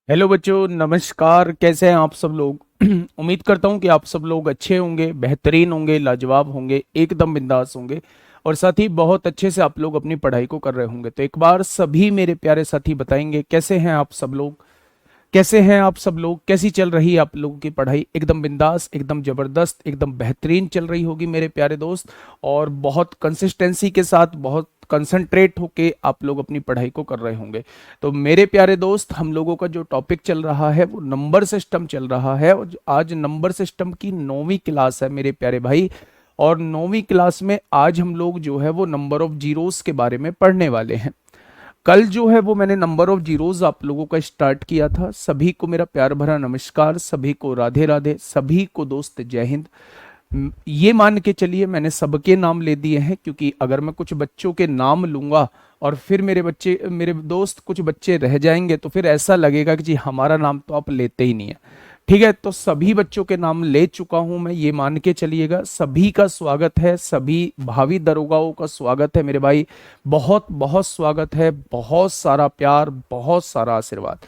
Hello बच्चों, नमस्कार। कैसे हैं आप सब लोग? उम्मीद करता हूं कि आप सब लोग अच्छे होंगे, बेहतरीन होंगे, लाजवाब होंगे, एकदम बिंदास होंगे और साथ ही बहुत अच्छे से आप लोग अपनी पढ़ाई को कर रहे होंगे। तो एक बार सभी मेरे प्यारे साथी बताएंगे कैसे हैं आप सब लोग? कैसे हैं आप सब लोग? कैसी चल रही है आप लोगों की पढ़ाई? एकदम बिंदास, एकदम जबरदस्त, एकदम बेहतरीन चल रही होगी मेरे प्यारे दोस्त। और बहुत कंसिस्टेंसी के साथ, बहुत कंसंट्रेट होके आप लोग अपनी पढ़ाई को कर रहे होंगे। तो मेरे प्यारे दोस्त, हम लोगों का जो टॉपिक चल रहा है वो नंबर सिस्टम चल रहा है और आज नंबर सिस्टम की 9वीं क्लास है मेरे प्यारे भाई। और 9वीं क्लास में आज हम लोग जो है वो नंबर ऑफ जीरोस के बारे में पढ़ने वाले हैं। कल जो है वो मैंने नंबर ऑफ जीरोस आप लोगों का स्टार्ट किया था। सभी को मेरा प्यार भरा नमस्कार, सभी को राधे राधे, सभी को दोस्त जय हिंद। ये मान के चलिए मैंने सबके नाम ले दिए हैं, क्योंकि अगर मैं कुछ बच्चों के नाम लूंगा और फिर मेरे दोस्त कुछ बच्चे रह जाएंगे तो फिर ऐसा लगेगा कि जी हमारा नाम तो आप लेते ही नहीं है। ठीक है, तो सभी बच्चों के नाम ले चुका हूं मैं, ये मान के चलिएगा। सभी का स्वागत है, सभी भावी दरोगाओं का स्वागत है मेरे भाई। बहुत बहुत स्वागत है, बहुत सारा प्यार, बहुत सारा आशीर्वाद।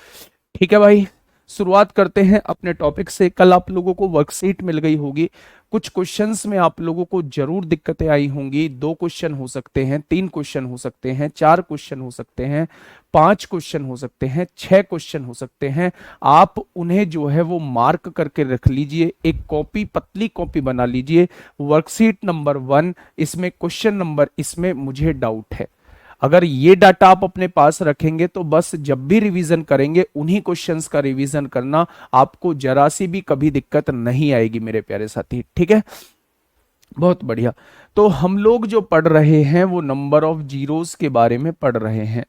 ठीक है भाई, शुरुआत करते हैं अपने टॉपिक से। कल आप लोगों को वर्कशीट मिल गई होगी। कुछ क्वेश्चंस में आप लोगों को जरूर दिक्कतें आई होंगी। 2 क्वेश्चन हो सकते हैं, 3 क्वेश्चन हो सकते हैं, 4 क्वेश्चन हो सकते हैं, 5 क्वेश्चन हो सकते हैं, 6 क्वेश्चन हो सकते हैं। आप उन्हें जो है वो मार्क करके रख लीजिए, एक कॉपी, पतली कॉपी बना लीजिए। वर्कशीट नंबर 1, इसमें क्वेश्चन नंबर, इसमें मुझे डाउट है। अगर ये डाटा आप अपने पास रखेंगे तो बस जब भी रिवीजन करेंगे उन्हीं क्वेश्चंस का रिवीजन करना, आपको जरा सी भी कभी दिक्कत नहीं आएगी मेरे प्यारे साथी। ठीक है, बहुत बढ़िया। तो हम लोग जो पढ़ रहे हैं वो नंबर ऑफ जीरोस के बारे में पढ़ रहे हैं।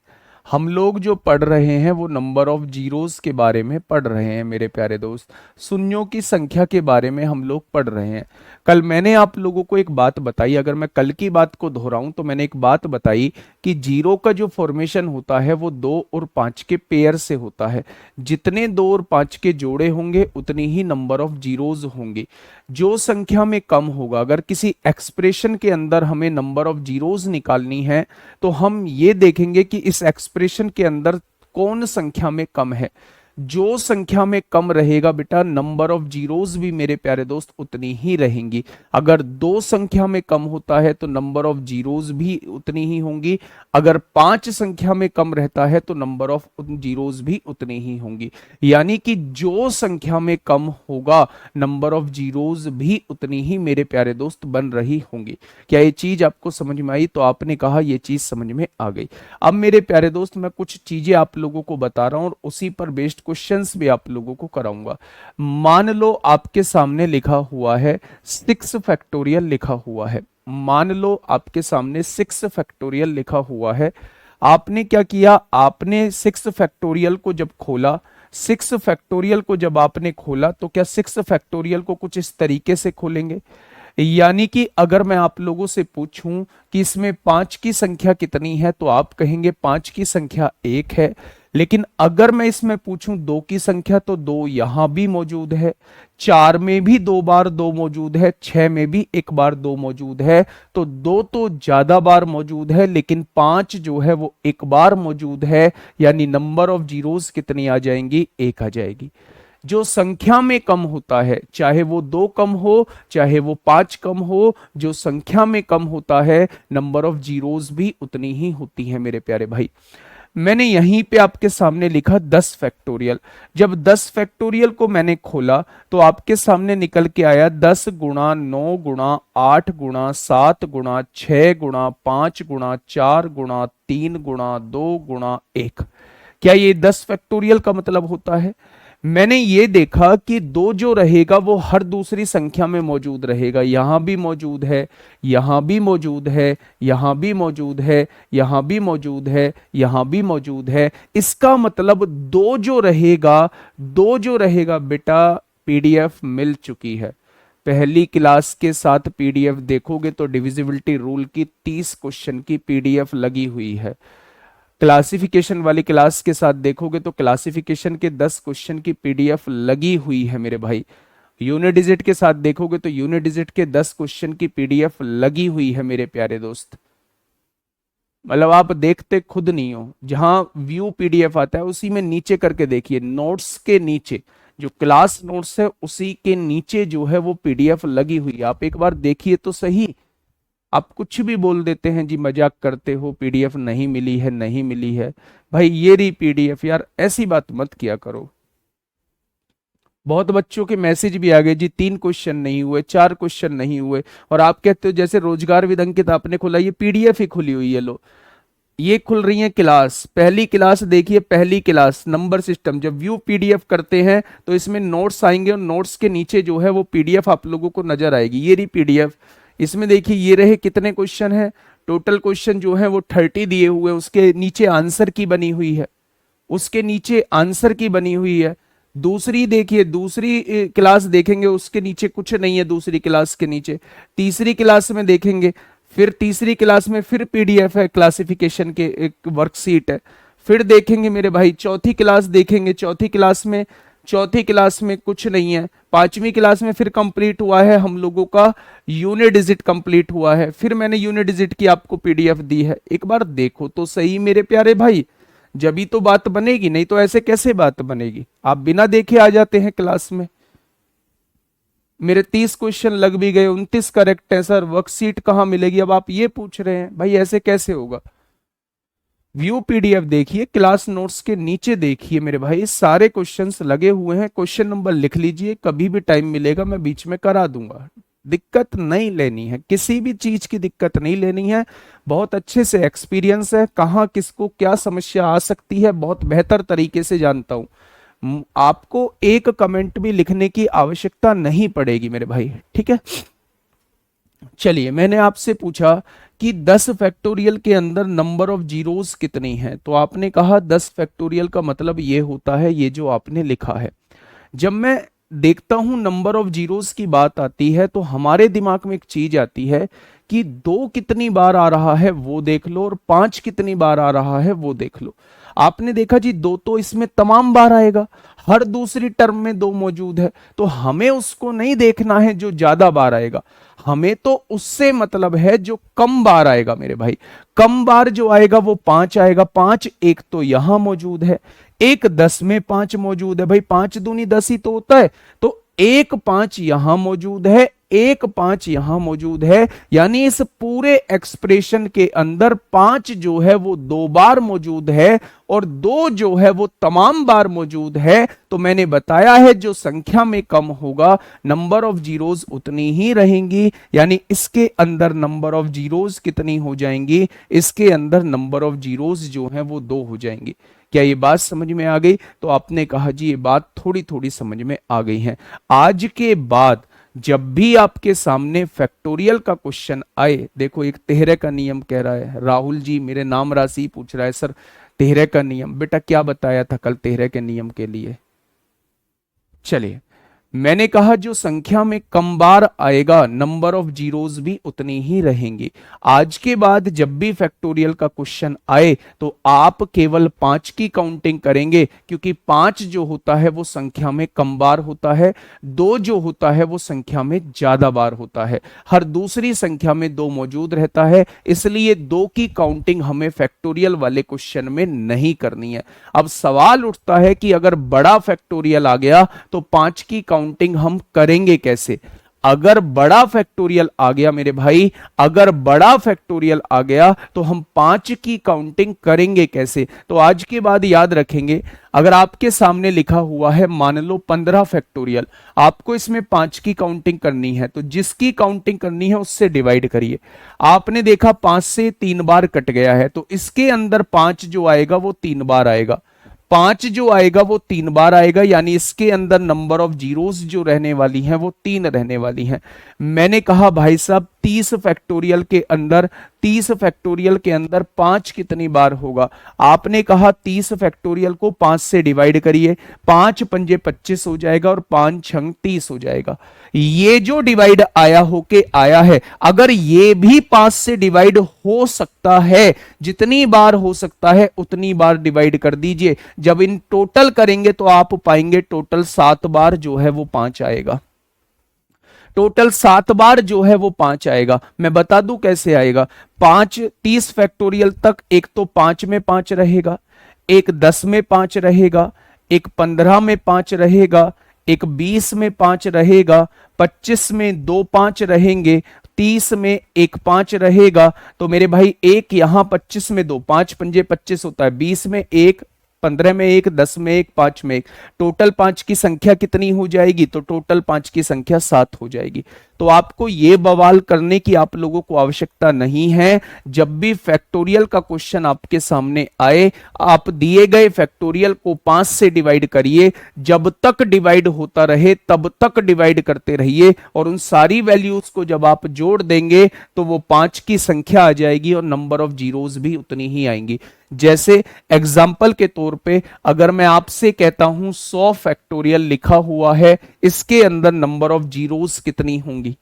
हम लोग जो पढ़ रहे हैं वो नंबर ऑफ जीरोस के बारे में पढ़ रहे हैं मेरे प्यारे दोस्त। शून्यों की संख्या के बारे में हम लोग पढ़ रहे हैं। कल मैंने आप लोगों को एक बात बताई, अगर मैं कल की बात को दोहराऊं तो मैंने एक बात बताई कि जीरो का जो फॉर्मेशन होता है वो 2 और 5 के पेयर से होता है। जितने 2 और 5 के जोड़े होंगे उतनी ही नंबर ऑफ जीरोज होंगी। जो संख्या में कम होगा, अगर किसी एक्सप्रेशन के अंदर हमें नंबर ऑफ जीरोस निकालनी है तो हम ये देखेंगे कि इस एक्सप्रेशन के अंदर कौन संख्या में कम है। जो संख्या में कम रहेगा बेटा, नंबर ऑफ जीरोस भी मेरे प्यारे दोस्त उतनी ही रहेंगी। अगर 2 संख्या में कम होता है तो नंबर ऑफ जीरोस भी उतनी ही होंगी। अगर 5 संख्या में कम रहता है तो नंबर ऑफ जीरोस भी उतनी ही होंगी। यानी कि जो संख्या में कम होगा, नंबर ऑफ जीरोस भी उतनी ही मेरे प्यारे दोस्त बन रही होंगी। क्या ये चीज आपको समझ में आई? तो आपने कहा ये चीज समझ में आ गई। अब मेरे प्यारे दोस्त, मैं कुछ चीजें आप लोगों को बता रहा हूं और उसी पर बेस्ड क्वेश्चंस भी आप लोगों को कराऊंगा। मान लो आपके सामने लिखा हुआ है 6 फैक्टोरियल लिखा हुआ है। मान लो आपके सामने 6 फैक्टोरियल लिखा हुआ है। आपने क्या किया? आपने 6 फैक्टोरियल को जब खोला, 6 फैक्टोरियल को जब आपने खोला तो क्या 6 फैक्टोरियल को कुछ इस तरीके से खोलेंगे। यानी कि अगर मैं आप लोगों से पूछूं कि इसमें 5 की संख्या कितनी है तो आप कहेंगे 5 की संख्या 1 है। लेकिन अगर मैं इसमें पूछूं 2 की संख्या तो 2 यहां भी मौजूद है, 4 में भी 2 बार 2 मौजूद है, 6 में भी 1 बार 2 मौजूद है। तो 2 तो ज्यादा बार मौजूद है, लेकिन 5 जो है वो 1 बार मौजूद है। यानी नंबर ऑफ जीरोस कितनी आ जाएंगी? 1 आ जाएगी। जो संख्या में कम होता है, चाहे वो 2 कम हो, चाहे वो 5 कम हो, जो संख्या में कम होता है नंबर ऑफ जीरोस भी उतनी ही होती है मेरे प्यारे भाई। मैंने यहीं पे आपके सामने लिखा 10 फैक्टोरियल। जब 10 फैक्टोरियल को मैंने खोला तो आपके सामने निकल के आया 10 गुणा 9 गुणा 8 गुणा 7 गुणा 6 गुणा 5 गुणा 4 गुणा 2 गुणा 1। क्या ये 10 फैक्टोरियल का मतलब होता है? मैंने ये देखा कि 2 जो रहेगा वो हर दूसरी संख्या में मौजूद रहेगा। यहां भी मौजूद है, यहां भी मौजूद है, यहां भी मौजूद है, यहां भी मौजूद है, यहां भी मौजूद है। इसका मतलब 2 जो रहेगा बेटा, पीडीएफ मिल चुकी है। पहली क्लास के साथ पीडीएफ देखोगे तो डिविजिबिलिटी रूल की 30 क्वेश्चन की पीडीएफ लगी हुई है। क्लासिफिकेशन वाली क्लास के साथ देखोगे तो क्लासिफिकेशन के 10 क्वेश्चन की पीडीएफ लगी हुई है मेरे भाई। यूनिट डिजिट के साथ देखोगे तो यूनिट डिजिट के 10 क्वेश्चन की पीडीएफ लगी हुई है मेरे प्यारे दोस्त। मतलब आप देखते खुद नहीं हो। जहां व्यू पीडीएफ आता है उसी में नीचे करके देखिए, नोट्स के नीचे जो क्लास नोट्स है उसी के नीचे जो है वो पीडीएफ लगी हुई है, आप एक बार देखिए तो सही। आप कुछ भी बोल देते हैं जी, मजाक करते हो, पीडीएफ नहीं मिली है, नहीं मिली है। भाई ये रही पीडीएफ, यार ऐसी बात मत किया करो। बहुत बच्चों के मैसेज भी आ गए जी, 3 क्वेश्चन नहीं हुए, 4 क्वेश्चन नहीं हुए, और आप कहते हो जैसे रोजगार विद अंकित आपने खोला, ये पीडीएफ ही खुली हुई है। लो ये खुल रही है क्लास, पहली क्लास देखिए, पहली क्लास नंबर सिस्टम। जब व्यू पीडीएफ करते हैं तो इसमें नोट्स आएंगे और नोट्स के नीचे जो है वो पीडीएफ आप लोगों को नजर आएगी, ये रही पीडीएफ। इसमें देखिए ये रहे कितने क्वेश्चन है, टोटल क्वेश्चन जो है वो 30 दिए हुए, उसके नीचे आंसर की बनी हुई है, उसके नीचे आंसर की बनी हुई है। दूसरी देखिए, दूसरी क्लास देखेंगे उसके नीचे कुछ नहीं है, दूसरी क्लास के नीचे। तीसरी क्लास में देखेंगे, फिर तीसरी क्लास में फिर पीडीएफ है, क्लासिफिकेशन के एक वर्कशीट है। फिर देखेंगे मेरे भाई चौथी क्लास देखेंगे, चौथी क्लास में कुछ नहीं है। पांचवी क्लास में फिर कंप्लीट हुआ है हम लोगों का यूनिट डिजिट कंप्लीट हुआ है, फिर मैंने यूनिट डिजिट की आपको पीडीएफ दी है। एक बार देखो तो सही मेरे प्यारे भाई, जब तो बात बनेगी, नहीं तो ऐसे कैसे बात बनेगी। आप बिना देखे आ जाते हैं क्लास में। मेरे 30 क्वेश्चन लग भी गए, 29 करेक्ट है सर, वर्कशीट कहां मिलेगी, अब आप ये पूछ रहे हैं। भाई ऐसे कैसे होगा। व्यू पीडीएफ देखिए, क्लास नोट्स के नीचे देखिए मेरे भाई, सारे क्वेश्चंस लगे हुए हैं। क्वेश्चन नंबर लिख लीजिए, कभी भी टाइम मिलेगा मैं बीच में करा दूंगा। दिक्कत नहीं लेनी है, किसी भी चीज की दिक्कत नहीं लेनी है। बहुत अच्छे से एक्सपीरियंस है, कहाँ किसको क्या समस्या आ सकती है बहुत बेहतर तरीके से जानता हूं। आपको एक कमेंट भी लिखने की आवश्यकता नहीं पड़ेगी मेरे भाई, ठीक है। चलिए, मैंने आपसे पूछा कि 10 फैक्टोरियल के अंदर नंबर ऑफ जीरोस कितनी है, तो आपने कहा 10 फैक्टोरियल का मतलब ये होता है, ये जो आपने लिखा है। जब मैं देखता हूं नंबर ऑफ जीरोस की बात आती है तो हमारे दिमाग में एक चीज आती है कि 2 कितनी बार आ रहा है वो देख लो, और 5 कितनी बार आ रहा है वो देख लो। आपने देखा जी 2 तो इसमें तमाम बार आएगा, हर दूसरी टर्म में 2 मौजूद है, तो हमें उसको नहीं देखना है जो ज्यादा बार आएगा, हमें तो उससे मतलब है जो कम बार आएगा मेरे भाई। कम बार जो आएगा वो 5 आएगा। 5 एक तो यहां मौजूद है, एक 10 में 5 मौजूद है। भाई 5 दूनी 10 ही तो होता है, तो एक 5 यहां मौजूद है, एक 5 यहां मौजूद है, यानी इस पूरे एक्सप्रेशन के अंदर 5 जो है वो 2 बार मौजूद है और 2 जो है वो तमाम बार मौजूद है। तो मैंने बताया है जो संख्या में कम होगा नंबर ऑफ जीरोस उतनी ही रहेंगी, यानी इसके अंदर नंबर ऑफ जीरोस कितनी हो जाएंगी, इसके अंदर नंबर ऑफ जीरोस जो है वो 2 हो जाएंगी। क्या ये बात समझ में आ गई। तो आपने कहा जी ये बात थोड़ी थोड़ी समझ में आ गई है। आज के बाद जब भी आपके सामने फैक्टोरियल का क्वेश्चन आए, देखो एक तिहरे का नियम कह रहा है राहुल जी, मेरे नाम राशि पूछ रहा है सर तिहरे का नियम, बेटा क्या बताया था कल तिहरे के नियम के लिए। चलिए, मैंने कहा जो संख्या में कम बार आएगा नंबर ऑफ जीरोस भी उतनी ही रहेंगी। आज के बाद जब भी फैक्टोरियल का क्वेश्चन आए तो आप केवल 5 की काउंटिंग करेंगे, क्योंकि 5 जो होता है वो संख्या में कम बार होता है, 2 जो होता है वो संख्या में ज्यादा बार होता है, हर दूसरी संख्या में 2 मौजूद रहता है, इसलिए 2 की काउंटिंग हमें फैक्टोरियल वाले क्वेश्चन में नहीं करनी है। अब सवाल उठता है कि अगर बड़ा फैक्टोरियल आ गया तो 5 की काउंटिंग हम करेंगे कैसे। अगर बड़ा फैक्टोरियल आ गया मेरे भाई, अगर बड़ा फैक्टोरियल आ गया तो हम 5 की काउंटिंग करेंगे कैसे। तो आज के बाद याद रखेंगे, अगर आपके सामने लिखा हुआ है मान लो 15 फैक्टोरियल, आपको इसमें 5 की काउंटिंग करनी है, तो जिसकी काउंटिंग करनी है उससे डिवाइड करिए। आपने देखा 5 से 3 बार कट गया है, तो इसके अंदर 5 जो आएगा वो 3 बार आएगा, 5 जो आएगा वो 3 बार आएगा, यानी इसके अंदर नंबर ऑफ जीरोस जो रहने वाली हैं वो 3 रहने वाली हैं। मैंने कहा भाई साहब 30 फैक्टोरियल के अंदर, 30 फैक्टोरियल के अंदर 5 कितनी बार होगा। आपने कहा 30 फैक्टोरियल को 5 से डिवाइड करिए, 5 पंजे 25 हो जाएगा और 5 छंग 30 हो जाएगा। ये जो डिवाइड आया होके आया है, अगर ये भी 5 से डिवाइड हो सकता है, जितनी बार हो सकता है उतनी बार डिवाइड कर दीजिए। जब इन टोटल करेंगे तो आप पाएंगे टोटल 7 बार जो है वो 5 आएगा। टोटल 7 बार जो है वो 5 आएगा। मैं बता दूं कैसे आएगा। 5 30 फैक्टोरियल तक एक तो 5 में 5 रहेगा, एक 10 में 5 रहेगा, एक 15 में 5 रहेगा, एक 20 में 5 रहेगा, 25 में 2 5 रहेंगे, 30 में एक 5 रहेगा। तो मेरे भाई एक यहां 25 में 2, 5 पंजे 25 होता है, 20 में एक, 15 में एक, 10 में एक, 5 में एक, टोटल 5 की संख्या कितनी हो जाएगी? तो टोटल 5 की संख्या 7 हो जाएगी। तो आपको ये बवाल करने की आप लोगों को आवश्यकता नहीं है। जब भी फैक्टोरियल का क्वेश्चन आपके सामने आए, आप दिए गए फैक्टोरियल को 5 से डिवाइड करिए, जब तक डिवाइड होता रहे तब तक डिवाइड करते रहिए, और उन सारी वैल्यूज को जब आप जोड़ देंगे तो वो 5 की संख्या आ जाएगी और नंबर ऑफ जीरोस भी उतनी ही आएंगी। जैसे एग्जाम्पल के तौर पे अगर मैं आपसे कहता हूं 100 फैक्टोरियल लिखा हुआ है, इसके अंदर नंबर ऑफ जीरोस कितनी होंगी?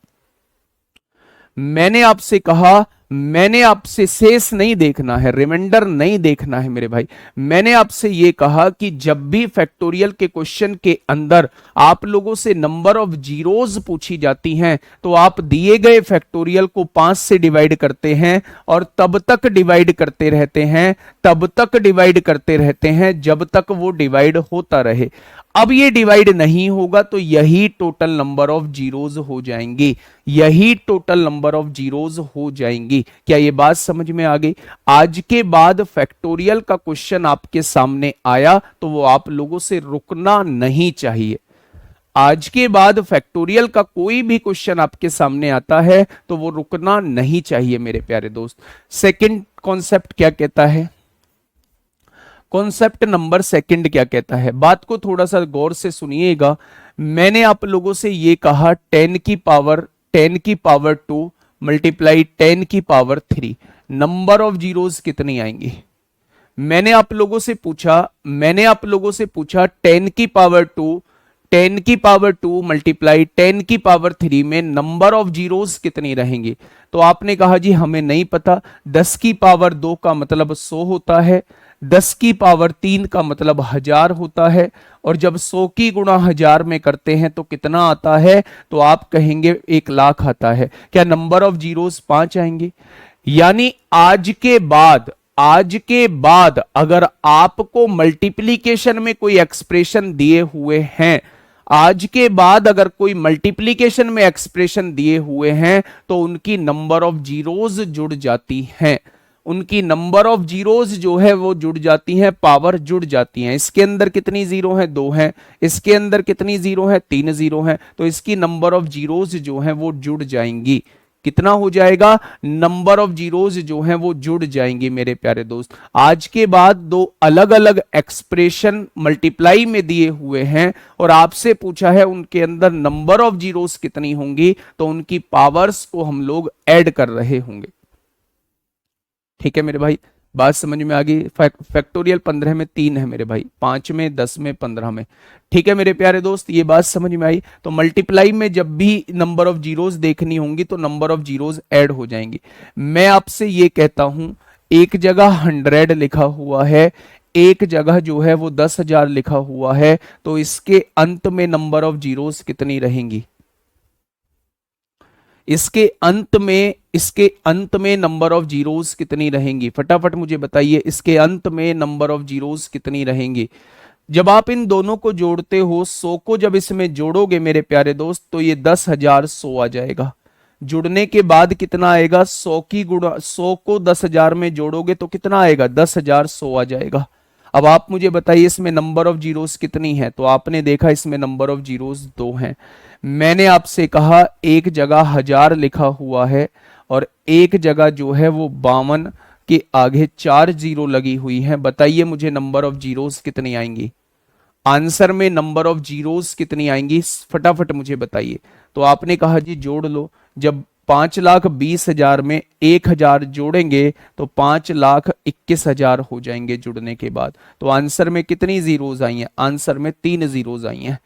मैंने आपसे कहा, मैंने आपसे शेष नहीं देखना है, रिमाइंडर नहीं देखना है मेरे भाई। मैंने आपसे यह कहा कि जब भी फैक्टोरियल के क्वेश्चन के अंदर आप लोगों से नंबर ऑफ जीरोस पूछी जाती हैं तो आप दिए गए फैक्टोरियल को 5 से डिवाइड करते हैं और तब तक डिवाइड करते रहते हैं, तब तक डिवाइड करते रहते हैं जब तक वो डिवाइड होता रहे। अब ये डिवाइड नहीं होगा तो यही टोटल नंबर ऑफ जीरोस हो जाएंगी, यही टोटल नंबर ऑफ जीरोस हो जाएंगी। क्या ये बात समझ में आ गई? आज के बाद फैक्टोरियल का क्वेश्चन आपके सामने आया तो वो आप लोगों से रुकना नहीं चाहिए। आज के बाद फैक्टोरियल का कोई भी क्वेश्चन आपके सामने आता है तो वो रुकना नहीं चाहिए मेरे प्यारे दोस्त। सेकंड कॉन्सेप्ट क्या कहता है? कॉन्सेप्ट नंबर सेकंड क्या कहता है? बात को थोड़ा सा गौर से सुनिएगा। मैंने आप लोगों से ये कहा 10 की पावर 2 मल्टीप्लाई 10 की पावर 3, नंबर ऑफ जीरोस कितनी आएंगी? मैंने आप लोगों से पूछा 10 की पावर 2 मल्टीप्लाई 10 की पावर 3 में नंबर ऑफ जीरोस कितनी रहेंगी? तो आपने कहा जी हमें नहीं पता। 10 की पावर 2 का मतलब 100 होता है, 10 की पावर 3 का मतलब 1000 होता है, और जब 100 की गुणा 1000 में करते हैं तो कितना आता है? तो आप कहेंगे 1 लाख आता है। क्या नंबर ऑफ जीरोस 5 आएंगे? यानी आज के बाद अगर आपको मल्टीप्लीकेशन में कोई एक्सप्रेशन दिए हुए हैं, आज के बाद अगर कोई मल्टीप्लीकेशन में एक्सप्रेशन दिए हुए हैं तो उनकी नंबर ऑफ जीरोस जुड़ जाती हैं, उनकी नंबर ऑफ जीरोस जो है वो जुड़ जाती हैं, पावर जुड़ जाती हैं। इसके अंदर कितनी जीरो है? 2 है। इसके अंदर कितनी जीरो है? 3 जीरो है। तो इसकी नंबर ऑफ जीरोस जो है वो जुड़ जाएंगी। कितना हो जाएगा? नंबर ऑफ जीरोस जो है वो जुड़ जाएंगी मेरे प्यारे दोस्त। आज के बाद 2 अलग अलग एक्सप्रेशन मल्टीप्लाई में दिए हुए हैं और आपसे पूछा है उनके अंदर नंबर ऑफ जीरोस कितनी होंगी, तो उनकी पावर्स को हम लोग ऐड कर रहे होंगे। ठीक है मेरे भाई, बात समझ में आ गई? फैक्टोरियल 15 में 3 है मेरे भाई, 5 में, 10 में, 15 में। ठीक है मेरे प्यारे दोस्त, ये बात समझ में आई? तो मल्टीप्लाई में जब भी नंबर ऑफ जीरोस देखनी होंगी तो नंबर ऑफ जीरोस ऐड हो जाएंगी। मैं आपसे ये कहता हूं, एक जगह 100 लिखा हुआ है, एक जगह जो है वो 10,000 लिखा हुआ है, तो इसके अंत में नंबर ऑफ जीरोस कितनी रहेंगी? इसके अंत में नंबर ऑफ जीरोस कितनी रहेंगी? फटाफट मुझे बताइए, इसके अंत में नंबर ऑफ जीरोस कितनी रहेंगी? जब आप इन दोनों को जोड़ते हो, 100 को जब इसमें जोड़ोगे मेरे प्यारे दोस्त तो ये 10,100 आ जाएगा। जुड़ने के बाद कितना आएगा? 100 को 10,000 में जोड़ोगे तो कितना आएगा? 10,100 आ जाएगा। अब आप मुझे बताइए इसमें नंबर ऑफ जीरोस कितनी है? तो आपने देखा इसमें नंबर ऑफ जीरोस 2 हैं। मैंने आपसे कहा एक जगह 1000 लिखा हुआ है और एक जगह जो है वो 52 के आगे 4 जीरो लगी हुई हैं। बताइए मुझे नंबर ऑफ जीरोस कितनी आएंगी? आंसर में नंबर ऑफ जीरोस कितनी आएंगी? फटाफट मुझे बताइए। तो आपने कहा जी जोड़ लो। जब 5,20,000 में 1,000 जोड़ेंगे तो 5,21,000 हो जाएंगे जुड़ने के बाद। तो आंसर में कितनी जीरोस आई हैं? आंसर में 3 जीरोस आई हैं।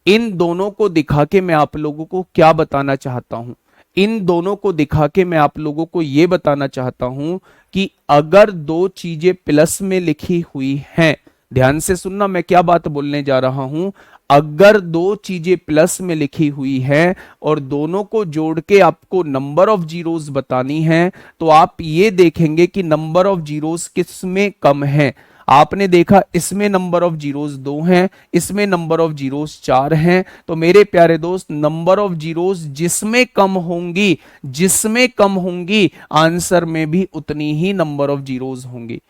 इन दोनों को दिखा के मैं आप लोगों को क्या बताना चाहता हूं? इन दोनों को दिखा के मैं आप लोगों को यह बताना चाहता हूं कि अगर 2 चीजें प्लस में लिखी हुई हैं, ध्यान से सुनना मैं क्या बात बोलने जा रहा हूं। अगर दो चीजें प्लस में लिखी हुई है और दोनों को जोड़ के आपको नंबर ऑफ जीरोस बतानी है, तो आप ये देखेंगे कि नंबर ऑफ जीरोस किस में कम है। आपने देखा इसमें नंबर ऑफ जीरोस 2 हैं, इसमें नंबर ऑफ जीरोस 4 हैं। तो मेरे प्यारे दोस्त, नंबर ऑफ जीरोस जिसमें कम होंगी आंसर में भी उतनी ही नंबर ऑफ जीरोस होंगी।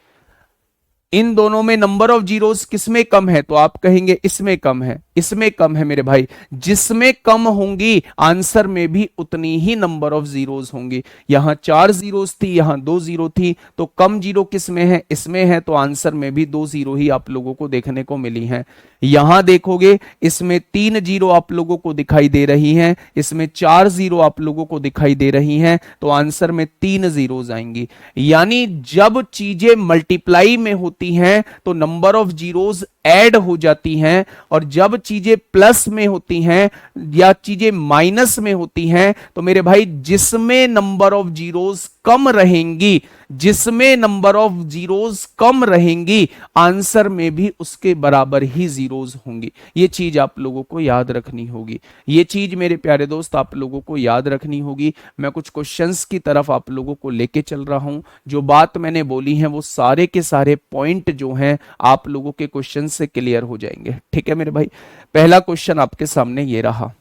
इन दोनों में नंबर ऑफ जीरोस किसमें कम है, तो आप कहेंगे इसमें कम है, इसमें कम है मेरे भाई। जिसमें कम होंगी आंसर में भी उतनी ही नंबर ऑफ जीरोस होंगी। यहां 4 जीरोस थी, यहां 2 जीरो थी, तो कम जीरो किसमें है, इसमें है, तो आंसर में भी 2 जीरो ही आप लोगों को देखने को मिली हैं। यहां देखोगे इसमें 3 जीरो आप लोगों को दिखाई दे रही हैं, इसमें 4 जीरो आप लोगों को दिखाई दे रही हैं, तो आंसर में 3 जीरोस आएंगी। यानी जब चीजें मल्टीप्लाई में होती हैं तो नंबर ऑफ जीरोस ऐड हो जाती हैं, और जब चीजें प्लस में होती हैं या चीजें माइनस में होती हैं तो मेरे भाई जिसमें नंबर ऑफ जीरोस कम रहेंगी, जिसमें नंबर ऑफ जीरोस कम रहेंगी आंसर में भी उसके बराबर ही जीरोस होंगी। ये चीज आप लोगों को याद रखनी होगी, ये चीज मेरे प्यारे दोस्त आप लोगों को याद रखनी होगी। मैं कुछ क्वेश्चंस की तरफ आप लोगों को लेके चल रहा हूं, जो बात मैंने बोली है वो सारे के सारे पॉइंट जो हैं आप लोगों के क्वेश्चन से क्लियर हो जाएंगे। ठीक है मेरे भाई, पहला क्वेश्चन आपके सामने ये रहा,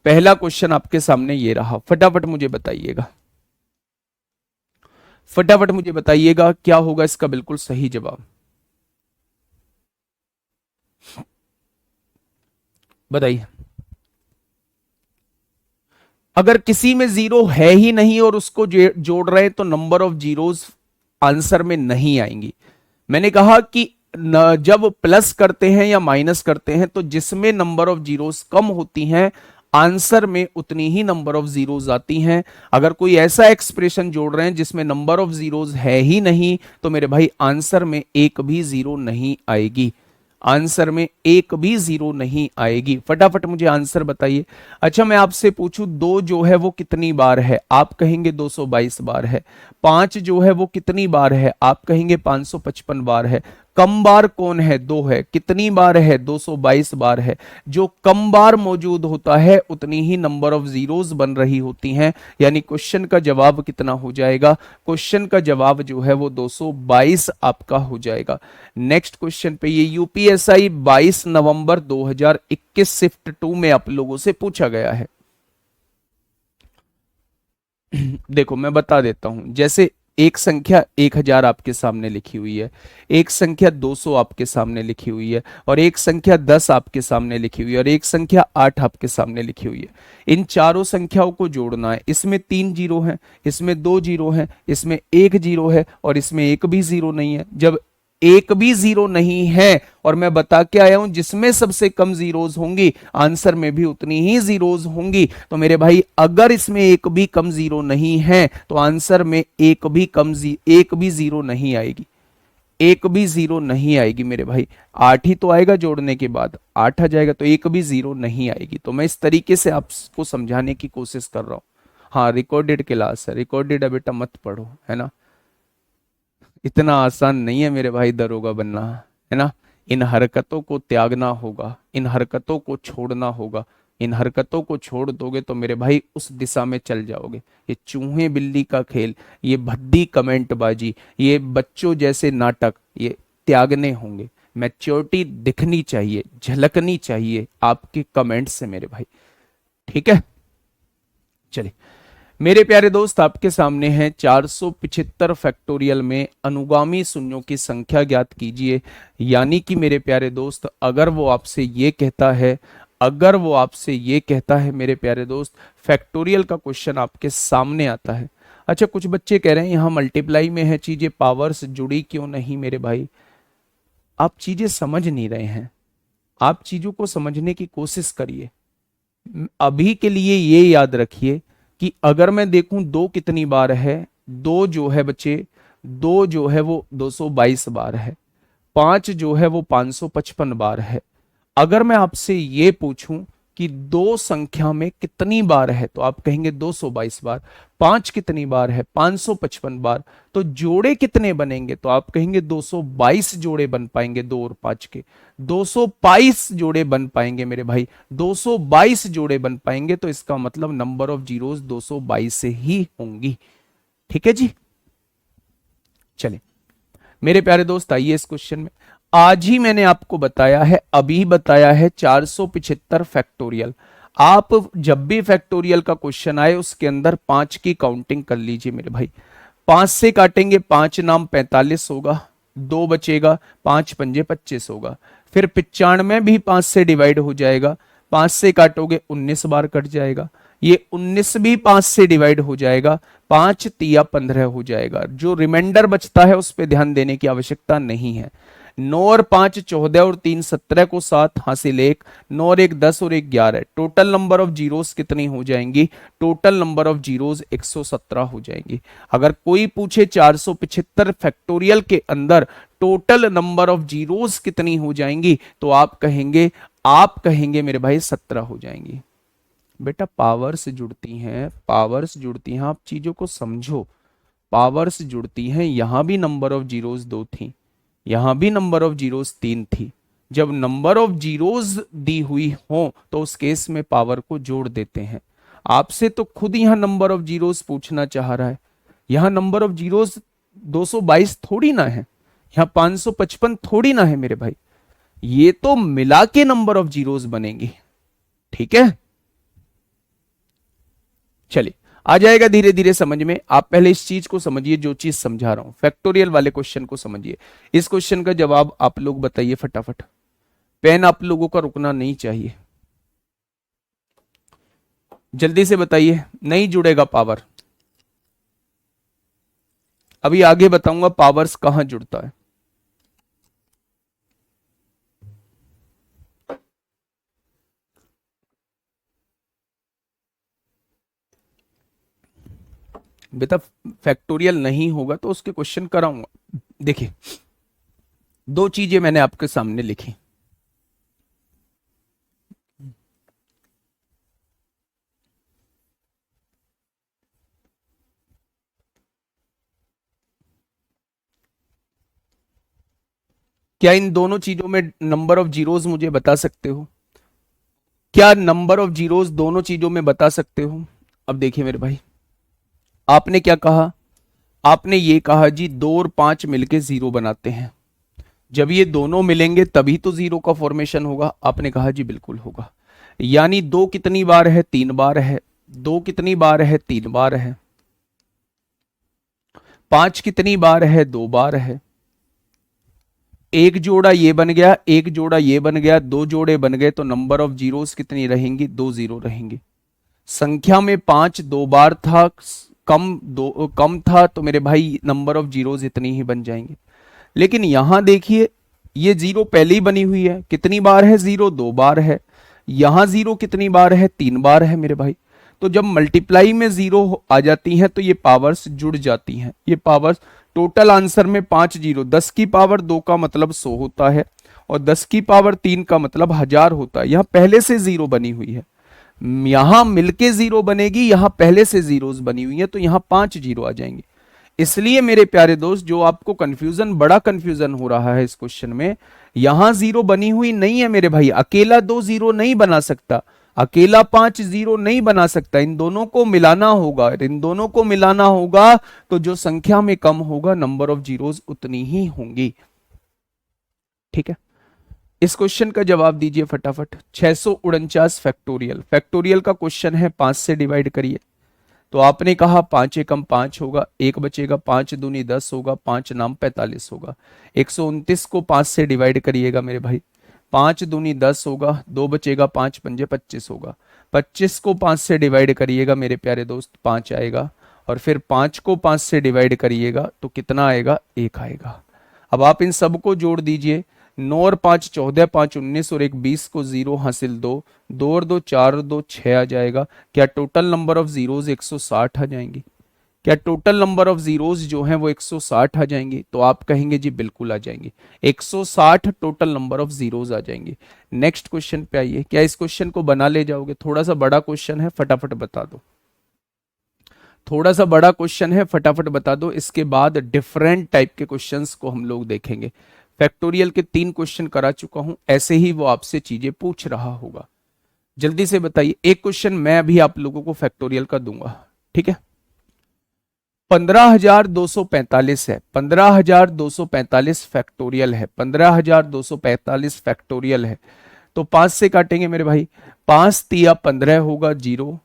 पहला क्वेश्चन आपके सामने ये रहा। फटाफट मुझे बताइएगा, फटाफट मुझे बताइएगा क्या होगा इसका बिल्कुल सही जवाब, बताइए। अगर किसी में जीरो है ही नहीं और उसको जोड़ रहे हैं तो नंबर ऑफ जीरोस आंसर में नहीं आएंगी। मैंने कहा कि जब प्लस करते हैं या माइनस करते हैं तो जिसमें नंबर ऑफ जीरोस कम होती हैं आंसर में उतनी ही नंबर ऑफ जीरोस आती हैं। अगर कोई ऐसा एक्सप्रेशन जोड़ रहे हैं जिसमें नंबर ऑफ जीरोस है ही नहीं तो मेरे भाई आंसर में एक भी जीरो नहीं आएगी, आंसर में एक भी जीरो नहीं आएगी। फटाफट मुझे आंसर बताइए। अच्छा मैं आपसे पूछूं, 2 जो है वो कितनी बार है, आप कहेंगे 222 बार है। 5 जो है वो कितनी बार है, आप कहेंगे 555 बार है। कम बार कौन है, 2 है। कितनी बार है, 222 बार है। जो कम बार मौजूद होता है उतनी ही नंबर ऑफ जीरोस बन रही होती हैं। यानी क्वेश्चन का जवाब कितना हो जाएगा, क्वेश्चन का जवाब जो है वो 222 आपका हो जाएगा। नेक्स्ट क्वेश्चन पे, ये यूपीएसआई 22 नवंबर 2021 शिफ्ट 2 में आप लोगों से पूछा गया है। देखो मैं बता देता हूं, जैसे एक संख्या 1000 आपके सामने लिखी हुई है, एक संख्या 200 आपके सामने लिखी हुई है, और एक संख्या 10 आपके सामने लिखी हुई है, और एक संख्या 8 आपके सामने लिखी हुई है। इन चारों संख्याओं को जोड़ना है। इसमें 3 जीरो हैं, इसमें 2 जीरो हैं, इसमें 1 जीरो है, और इसमें एक भी जीरो नहीं है। जब एक भी जीरो नहीं है और मैं बता के आया हूं जिसमें सबसे कम जीरोस होंगी आंसर में भी उतनी ही जीरोस होंगी, तो मेरे भाई अगर इसमें एक भी कम जीरो नहीं है तो आंसर में एक भी जीरो नहीं आएगी, एक भी जीरो नहीं आएगी मेरे भाई। 8 ही तो आएगा, जोड़ने के बाद 8 आ जाएगा, तो एक भी जीरो नहीं आएगी। तो मैं इस तरीके से आपको समझाने की कोशिश कर रहा हूं। हाँ रिकॉर्डेड क्लास है, रिकॉर्डेड है बेटा, मत पढ़ो, है ना। इतना आसान नहीं है मेरे भाई दरोगा बनना, है ना। इन हरकतों को त्यागना होगा, इन हरकतों को छोड़ना होगा। इन हरकतों को छोड़ दोगे तो मेरे भाई उस दिशा में चल जाओगे। ये चूहे बिल्ली का खेल, ये भद्दी कमेंटबाजी, ये बच्चों जैसे नाटक, ये त्यागने होंगे। मैच्योरिटी दिखनी चाहिए, झलकनी चाहिए आपके कमेंट से मेरे भाई, ठीक है। चलिए मेरे प्यारे दोस्त, आपके सामने है 475 फैक्टोरियल में अनुगामी शून्यों की संख्या ज्ञात कीजिए। यानी कि मेरे प्यारे दोस्त, अगर वो आपसे ये कहता है, अगर वो आपसे ये कहता है मेरे प्यारे दोस्त, फैक्टोरियल का क्वेश्चन आपके सामने आता है। अच्छा कुछ बच्चे कह रहे हैं यहाँ मल्टीप्लाई में है, चीजें पावर्स जुड़ी क्यों नहीं। मेरे भाई आप चीजें समझ नहीं रहे हैं, आप चीजों को समझने की कोशिश करिए। अभी के लिए ये याद रखिए कि अगर मैं देखूं 2 कितनी बार है, 2 जो है बच्चे, 2 जो है वो 222 बार है, 5 जो है वो 555 बार है। अगर मैं आपसे ये पूछूं कि दो संख्या में कितनी बार है, तो आप कहेंगे 222 बार। पांच कितनी बार है, 555 बार। तो जोड़े कितने बनेंगे, तो आप कहेंगे 222 जोड़े बन पाएंगे, 2 और 5 के 222 जोड़े बन पाएंगे मेरे भाई, 222 जोड़े बन पाएंगे। तो इसका मतलब नंबर ऑफ जीरोस 222 से ही होंगी। ठीक है जी, चलिए मेरे प्यारे दोस्त आइए इस क्वेश्चन में। आज ही मैंने आपको बताया है, अभी बताया है 475 फैक्टोरियल। आप जब भी फैक्टोरियल का क्वेश्चन आए उसके अंदर 5 की काउंटिंग कर लीजिए मेरे भाई। 5 से काटेंगे, 5 नाम 45 होगा, 2 बचेगा, 5 पंजे 25 होगा। फिर 95 भी 5 से डिवाइड हो जाएगा, 5 से काटोगे 19 बार कट जाएगा। ये 19 भी 5 से डिवाइड हो जाएगा, 5 तिया 15 हो जाएगा। जो रिमाइंडर बचता है उस पर ध्यान देने की आवश्यकता नहीं है। 9 और 5 14 और 3 17 को 7 हासिल 1, 9 और 1 10 और 1 11। टोटल नंबर ऑफ जीरोस कितनी हो जाएंगी, टोटल नंबर ऑफ जीरोस 117 हो जाएंगी। अगर कोई पूछे 475 फैक्टोरियल के अंदर टोटल नंबर ऑफ जीरोस कितनी हो जाएंगी, तो आप कहेंगे मेरे भाई 17 हो जाएंगी। बेटा पावर्स जुड़ती हैं, पावर्स जुड़ती हैं, आप चीजों को समझो। पावर्स जुड़ती हैं, यहां भी नंबर ऑफ जीरोस 2 थी, यहां भी नंबर ऑफ जीरोस 3 थी। जब नंबर ऑफ जीरोस दी हुई हो तो उस केस में पावर को जोड़ देते हैं। आपसे तो खुद यहां नंबर ऑफ जीरोस पूछना चाह रहा है। यहां नंबर ऑफ जीरोस 222 थोड़ी ना है, यहां 555 थोड़ी ना है मेरे भाई। ये तो मिला के नंबर ऑफ जीरोस बनेंगी। ठीक है, चलिए आ जाएगा धीरे धीरे समझ में। आप पहले इस चीज को समझिए, जो चीज समझा रहा हूं, फैक्टोरियल वाले क्वेश्चन को समझिए। इस क्वेश्चन का जवाब आप लोग बताइए फटाफट। पेन आप लोगों का रुकना नहीं चाहिए, जल्दी से बताइए। नहीं जुड़ेगा पावर, अभी आगे बताऊंगा पावर्स कहां जुड़ता है। बेटा फैक्टोरियल नहीं होगा तो उसके क्वेश्चन कराऊंगा। देखिए दो चीजें मैंने आपके सामने लिखी। क्या इन दोनों चीजों में नंबर ऑफ जीरोस मुझे बता सकते हो? क्या नंबर ऑफ जीरोस दोनों चीजों में बता सकते हो? अब देखिए मेरे भाई, आपने क्या कहा, आपने ये कहा जी 2 और 5 मिलके 0 बनाते हैं। जब ये दोनों मिलेंगे तभी तो 0 का फॉर्मेशन होगा। आपने कहा जी बिल्कुल होगा। यानी 2 कितनी बार है, 3 बार है। 2 कितनी बार है, 3 बार है। 5 कितनी बार है, 2 बार है। एक जोड़ा ये बन गया, एक जोड़ा ये बन गया, 2 जोड़े बन गए, तो नंबर ऑफ जीरोस कितनी रहेंगी, 2 जीरो रहेंगी। संख्या में 5 2 बार था, कम था, तो मेरे भाई नंबर ऑफ जीरोस इतनी ही बन जाएंगे। लेकिन यहां देखिए ये 0 पहले ही बनी हुई है, कितनी बार है 0, 2 बार है। यहां 0 कितनी बार है, 3 बार है मेरे भाई। तो जब मल्टीप्लाई में 0 आ जाती हैं तो ये पावर्स जुड़ जाती हैं। ये पावर्स टोटल आंसर में 5 जीरो, 10 की पावर 2 का मतलब 100 होता है, और 10 की पावर 3 का मतलब 1000 होता है। यहां पहले से 0 बनी हुई है, यहां मिलके 0 बनेगी, यहां पहले से जीरोस बनी हुई है, तो यहां 5 जीरो आ जाएंगे। इसलिए मेरे प्यारे दोस्त, जो आपको कंफ्यूजन, बड़ा कंफ्यूजन हो रहा है इस क्वेश्चन में, यहां 0 बनी हुई नहीं है मेरे भाई। अकेला 2 जीरो नहीं बना सकता, अकेला 5 जीरो नहीं बना सकता, इन दोनों को मिलाना होगा। इन दोनों को मिलाना होगा तो जो संख्या में कम होगा नंबर ऑफ जीरोस उतनी ही होंगी। ठीक है, इस क्वेश्चन का जवाब दीजिए फटाफट। 649 फैक्टोरियल, फैक्टोरियल का क्वेश्चन है, 5 से डिवाइड करिए। तो आपने कहा 5 एकम 5 होगा, 1 बचेगा, 5 दूनी 10 होगा, 5 नाम 45 होगा। 129 को 5 से डिवाइड करिएगा मेरे भाई, 5 दूनी 10 होगा, 2 बचेगा, 5 पंजे 25 होगा। 25 को 5 से डिवाइड करिएगा मेरे प्यारे दोस्त, 5 आएगा। और फिर 5 को 5 से डिवाइड करिएगा तो कितना आएगा, 1 आएगा। अब आप इन सबको जोड़ दीजिए, 9 और 5 14, 5 19 और 1 20 को 0 हासिल 2, 2 और 2 4 और 2 6 आ जाएगा। क्या टोटल नंबर ऑफ जीरोस 160 आ जाएंगी? क्या टोटल नंबर ऑफ जीरोस जो हैं वो 160 आ जाएंगे? तो आप कहेंगे जी बिल्कुल आ जाएंगे, 160 टोटल नंबर ऑफ जीरोस आ जाएंगे। नेक्स्ट क्वेश्चन पे आइए, क्या इस क्वेश्चन को बना ले जाओगे? थोड़ा सा बड़ा क्वेश्चन है, फटाफट बता दो। थोड़ा सा बड़ा क्वेश्चन है, फटाफट बता दो। इसके बाद डिफरेंट टाइप के क्वेश्चंस को हम लोग देखेंगे। फैक्टोरियल के 3 क्वेश्चन करा चुका हूं, ऐसे ही वो आपसे चीजें पूछ रहा होगा। जल्दी से बताइए, एक क्वेश्चन मैं अभी आप लोगों को फैक्टोरियल का दूंगा, ठीक है? 15,245 है, 15,245 फैक्टोरियल है, 15,245 फैक्टोरियल है। तो 5 से काटेंगे मेरे भाई, 5 तिया 15 होगा जीरो,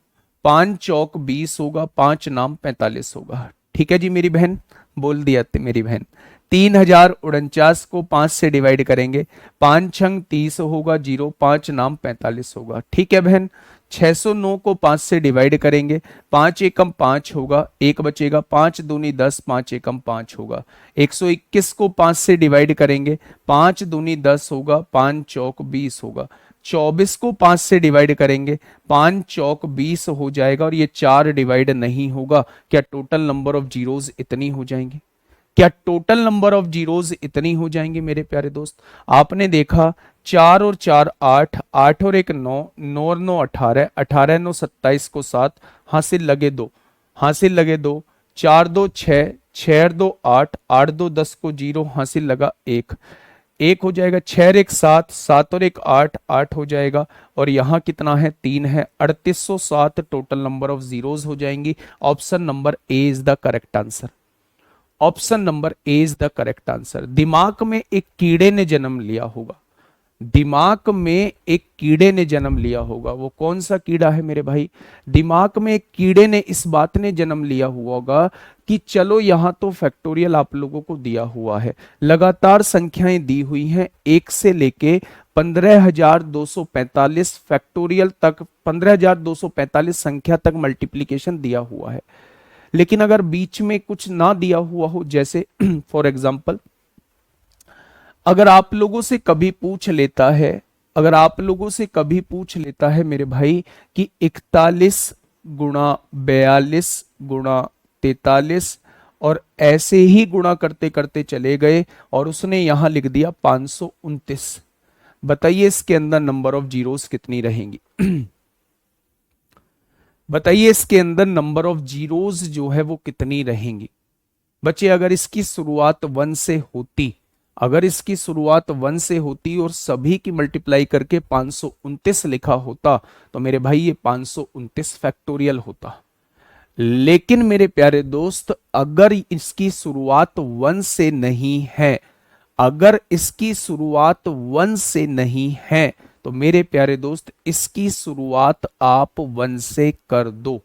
5 चौक 20 होगा, 5 नाम 45 होगा। ठीक है जी मेरी बहन, बोल दिया मेरी बहन। 3,049 को 5 से डिवाइड करेंगे, 5 छंग 30 होगा जीरो, 5 नाम 45 होगा। ठीक है बहन। 609 को 5 से डिवाइड करेंगे, 5 एकम 5 होगा, एक बचेगा, 5 दूनी 10, 5 एकम 5 होगा। 121 को 5 से डिवाइड करेंगे, 5 दूनी 10 होगा, 5 चौक 20 होगा। 24 को 5 से डिवाइड करेंगे, 5 चौक 20 हो जाएगा, और ये 4 डिवाइड नहीं होगा। क्या टोटल नंबर ऑफ जीरोस इतनी हो जाएंगी? क्या टोटल नंबर ऑफ जीरोस इतनी हो जाएंगी मेरे प्यारे दोस्त? आपने देखा 4 और 4 8, 8 और 1 9, 9 और 9 18, 18 9 27 को 7, हासिल लगे 2, हासिल लगे 2, 4 2 6, 6 और 2 8, 8 2 10 को 0, हासिल लगा 1, 1 हो जाएगा। 6 और 1 7, 7 और 1 8, 8 हो जाएगा, और यहाँ कितना है? 3 है। 3807 टोटल नंबर ऑफ जीरोस हो जाएंगी। Option number A is the correct answer. Option number A is the correct answer. दिमाग में एक कीड़े ने जन्म लिया होगा, दिमाग में एक कीड़े ने जन्म लिया होगा। वो कौन सा कीड़ा है मेरे भाई? दिमाग में एक कीड़े ने इस बात ने जन्म लिया हुआ होगा कि चलो यहां तो फैक्टोरियल आप लोगों को दिया हुआ है, लगातार संख्याएं दी हुई हैं, 1 से लेके 15,245 फैक्टोरियल तक, 15,245 संख्या तक मल्टीप्लीकेशन दिया हुआ है। लेकिन अगर बीच में कुछ ना दिया हुआ हो, जैसे फॉर एग्जाम्पल अगर आप लोगों से कभी पूछ लेता है, अगर आप लोगों से कभी पूछ लेता है मेरे भाई कि 41 गुणा 42 गुणा 43, और ऐसे ही गुणा करते करते चले गए और उसने यहां लिख दिया 529, बताइए इसके अंदर नंबर ऑफ जीरोस कितनी रहेंगी? बताइए इसके अंदर नंबर ऑफ जीरोस जो है वो कितनी रहेंगी? बच्चे अगर इसकी शुरुआत 1 से होती, अगर इसकी शुरुआत 1 से होती और सभी की मल्टीप्लाई करके 529 लिखा होता, तो मेरे भाई ये 529 फैक्टोरियल होता। लेकिन मेरे प्यारे दोस्त अगर इसकी शुरुआत 1 से नहीं है, अगर इसकी शुरुआत 1 से नहीं है, तो मेरे प्यारे दोस्त इसकी शुरुआत आप 1 से कर दो।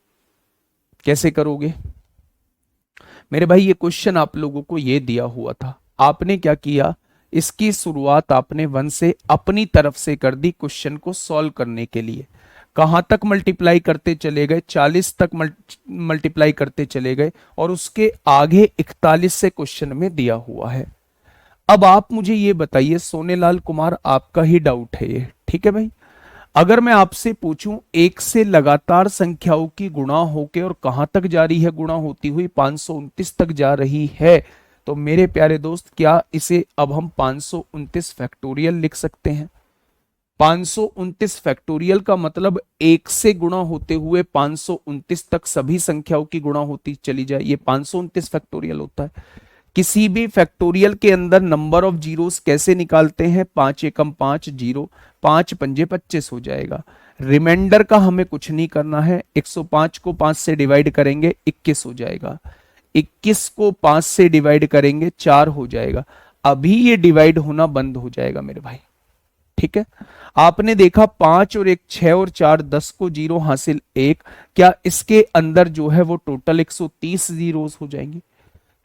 कैसे करोगे मेरे भाई? ये क्वेश्चन आप लोगों को ये दिया हुआ था, आपने क्या किया? इसकी शुरुआत आपने 1 से अपनी तरफ से कर दी क्वेश्चन को सॉल्व करने के लिए। कहां तक मल्टीप्लाई करते चले गए? 40 तक मल्टीप्लाई करते चले गए, और उसके आगे 41 से क्वेश्चन में दिया हुआ है। अब आप मुझे ये बताइए सोनेलाल कुमार, आपका ही डाउट है ये, ठीक है भाई? अगर मैं आपसे पूछूं 1 से लगातार संख्याओं की गुणा होके और कहां तक जा रही है गुणा होती हुई? 529 तक जा रही है। तो मेरे प्यारे दोस्त क्या इसे अब हम 529 फैक्टोरियल लिख सकते हैं? 529 फैक्टोरियल का मतलब 1 से गुणा होते हुए 529 तक सभी संख्याओं की गुणा होती चली जाए, ये 529 फैक्टोरियल होता है। किसी भी फैक्टोरियल के अंदर नंबर ऑफ जीरोस कैसे निकालते हैं? 5 एकम 5 जीरो, 5 पंजे 25 हो जाएगा। रिमाइंडर का हमें कुछ नहीं करना है, 105 को 5 से डिवाइड करेंगे 21 हो जाएगा, 21 को 5 से डिवाइड करेंगे 4 हो जाएगा। अभी ये डिवाइड होना बंद हो जाएगा मेरे भाई, ठीक है? आपने देखा 5 और 1 6 और 4 10 को 0 हासिल 1, क्या इसके अंदर जो है वो टोटल 130 जीरोस हो जाएंगे?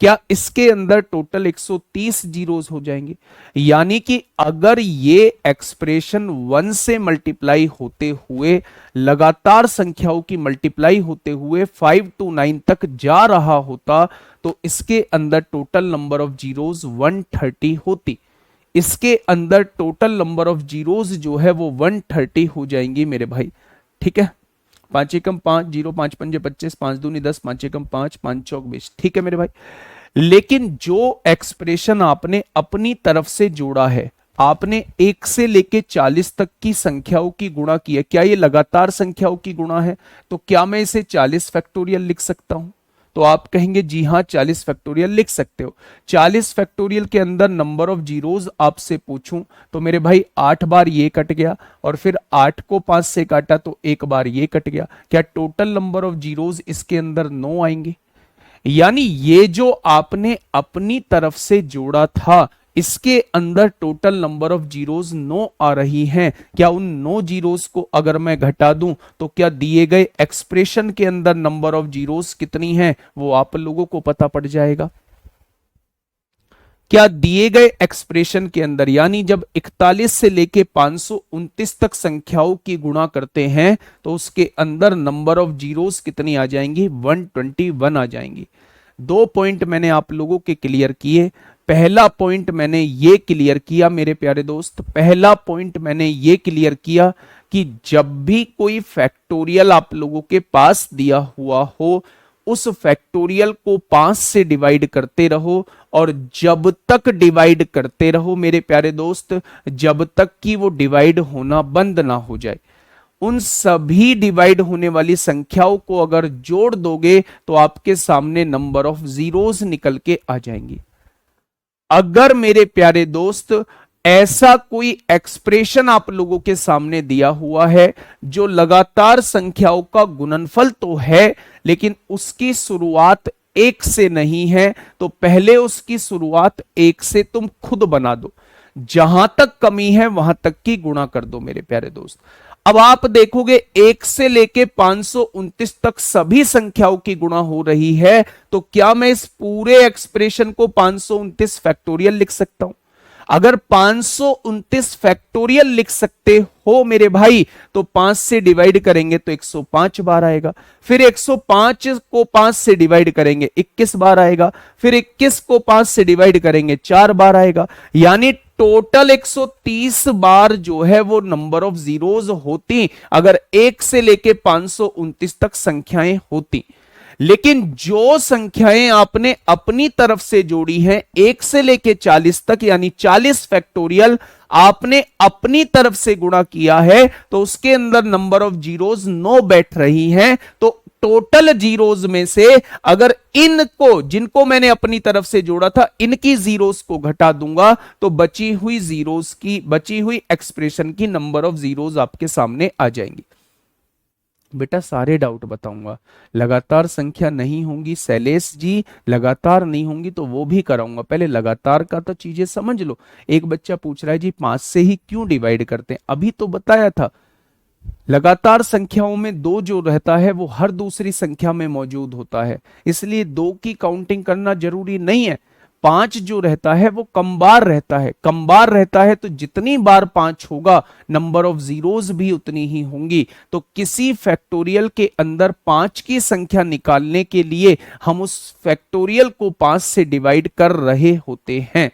क्या इसके अंदर टोटल 130 जीरोस हो जाएंगे? यानी कि अगर ये एक्सप्रेशन 1 से मल्टीप्लाई होते हुए, लगातार संख्याओं की मल्टीप्लाई होते हुए 5 to 9 तक जा रहा होता, तो इसके अंदर टोटल नंबर ऑफ जीरोस 130 होती। इसके अंदर टोटल नंबर ऑफ जीरोस जो है वो 130 हो जाएंगी मेरे भाई, ठीक है? 5 एकम 5, 0 5 पंजे 25, 5 दूनी 10, 5 एकम 5, 5 चौक 20। ठीक है मेरे भाई। लेकिन जो एक्सप्रेशन आपने अपनी तरफ से जोड़ा है, आपने 1 से लेके 40 तक की संख्याओं की गुणा की है, क्या ये लगातार संख्याओं की गुणा है? तो क्या मैं इसे 40 फैक्टोरियल लिख सकता हूं? तो आप कहेंगे जी हां 40 फैक्टोरियल लिख सकते हो। 40 फैक्टोरियल के अंदर नंबर ऑफ जीरोज आपसे पूछूं तो मेरे भाई 8 बार ये कट गया, और फिर 8 को 5 से काटा तो एक बार ये कट गया। क्या टोटल नंबर ऑफ जीरोज इसके अंदर 9 आएंगे? यानी ये जो आपने अपनी तरफ से जोड़ा था, इसके अंदर टोटल नंबर ऑफ जीरोस 9 आ रही हैं। क्या उन 9 जीरोस को अगर मैं घटा दूं तो क्या दिए गए एक्सप्रेशन के अंदर नंबर ऑफ जीरोस कितनी हैं वो आप लोगों को पता पड़ जाएगा। क्या दिए गए एक्सप्रेशन के अंदर, यानी जब 41 से लेके 529 तक संख्याओं की गुणा करते हैं तो उसके अंदर नंबर ऑफ जीरोस कितनी आ जाएंगी? 121 आ जाएंगी। 2 पॉइंट मैंने आप लोगों के क्लियर किए। पहला पॉइंट मैंने ये क्लियर किया मेरे प्यारे दोस्त, पहला पॉइंट मैंने ये क्लियर किया कि जब भी कोई फैक्टोरियल आप लोगों के पास दिया हुआ हो, उस फैक्टोरियल को 5 से डिवाइड करते रहो, और जब तक डिवाइड करते रहो मेरे प्यारे दोस्त, जब तक कि वो डिवाइड होना बंद ना हो जाए। उन सभी डिवाइड होने वाली संख्याओं को अगर जोड़ दोगे तो आपके सामने नंबर ऑफ जीरोस निकल के आ जाएंगी। अगर मेरे प्यारे दोस्त ऐसा कोई एक्सप्रेशन आप लोगों के सामने दिया हुआ है जो लगातार संख्याओं का गुणनफल तो है, लेकिन उसकी शुरुआत 1 से नहीं है, तो पहले उसकी शुरुआत 1 से तुम खुद बना दो। जहां तक कमी है वहां तक की गुणा कर दो मेरे प्यारे दोस्त। अब आप देखोगे 1 से लेके 529 तक सभी संख्याओं की गुणा हो रही है, तो क्या मैं इस पूरे एक्सप्रेशन को 529 फैक्टोरियल लिख सकता हूं? अगर 529 फैक्टोरियल लिख सकते हो मेरे भाई, तो 5 से डिवाइड करेंगे तो 105 बार आएगा, फिर 105 को 5 से डिवाइड करेंगे 21 बार आएगा, फिर 21 को 5 से डिवाइड करेंगे 4 बार आएगा। यानी टोटल 130 बार जो है वो नंबर ऑफ जीरोज होती अगर 1 से लेके 529 तक संख्याएं होती। लेकिन जो संख्याएं आपने अपनी तरफ से जोड़ी हैं 1 से लेके 40 तक, यानी 40 फैक्टोरियल आपने अपनी तरफ से गुणा किया है, तो उसके अंदर नंबर ऑफ जीरोज 9 बैठ रही हैं। तो टोटल जीरोज में से अगर इनको, जिनको मैंने अपनी तरफ से जोड़ा था, इनकी जीरोस को घटा दूंगा तो बची हुई जीरोस की, बची हुई एक्सप्रेशन की नंबर ऑफ जीरोस आपके सामने आ जाएंगी। बेटा सारे डाउट बताऊंगा। लगातार संख्या नहीं होंगी शैलेश जी, लगातार नहीं होंगी तो वो भी कराऊंगा। पहले लगातार का तो चीजें समझ लो। एक बच्चा पूछ रहा है जी 5 से ही क्यों डिवाइड करते हैं? अभी तो बताया था, लगातार संख्याओं में 2 जो रहता है वो हर दूसरी संख्या में मौजूद होता है, इसलिए 2 की काउंटिंग करना जरूरी नहीं है। 5 जो रहता है वो कम बार रहता है, कम बार रहता है तो जितनी बार 5 होगा नंबर ऑफ जीरोस भी उतनी ही होंगी। तो किसी फैक्टोरियल के अंदर 5 की संख्या निकालने के लिए हम उस फैक्टोरियल को 5 से डिवाइड कर रहे होते हैं।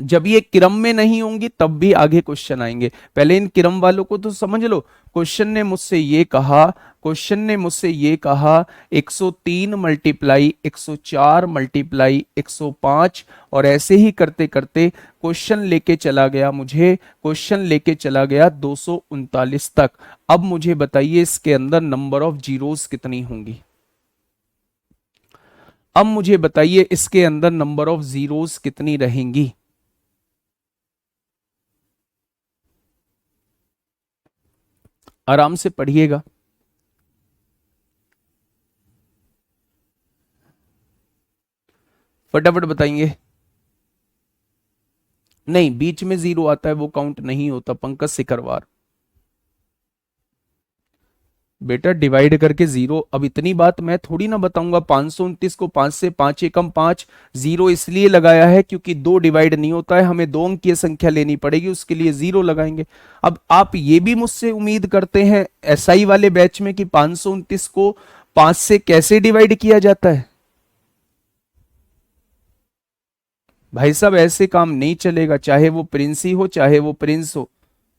जब ये क्रम में नहीं होंगी तब भी आगे क्वेश्चन आएंगे, पहले इन क्रम वालों को तो समझ लो। क्वेश्चन ने मुझसे ये कहा, क्वेश्चन ने मुझसे ये कहा 103 मल्टीप्लाई 104 मल्टीप्लाई 105, और ऐसे ही करते करते क्वेश्चन लेके चला गया, मुझे क्वेश्चन लेके चला गया 239 तक। अब मुझे बताइए इसके अंदर नंबर ऑफ जीरोस कितनी होंगी? अब मुझे बताइए इसके अंदर नंबर ऑफ जीरोस कितनी रहेंगी? आराम से पढ़िएगा। फटाफट बताएंगे। नहीं, बीच में 0 आता है वो काउंट नहीं होता पंकज सिकरवार। बेटा डिवाइड करके 0, अब इतनी बात मैं थोड़ी ना बताऊंगा। 529 को 5 से 5 एकम 5, 0 इसलिए लगाया है क्योंकि 2 डिवाइड नहीं होता है, हमें 2 अंकीय संख्या लेनी पड़ेगी, उसके लिए 0 लगाएंगे। अब आप ये भी मुझसे उम्मीद करते हैं एसआई वाले बैच में कि 529 को 5 से कैसे डिवाइड किया जाता है? भाई साहब ऐसे काम नहीं चलेगा, चाहे वो प्रिंस ही हो चाहे वो प्रिंस हो।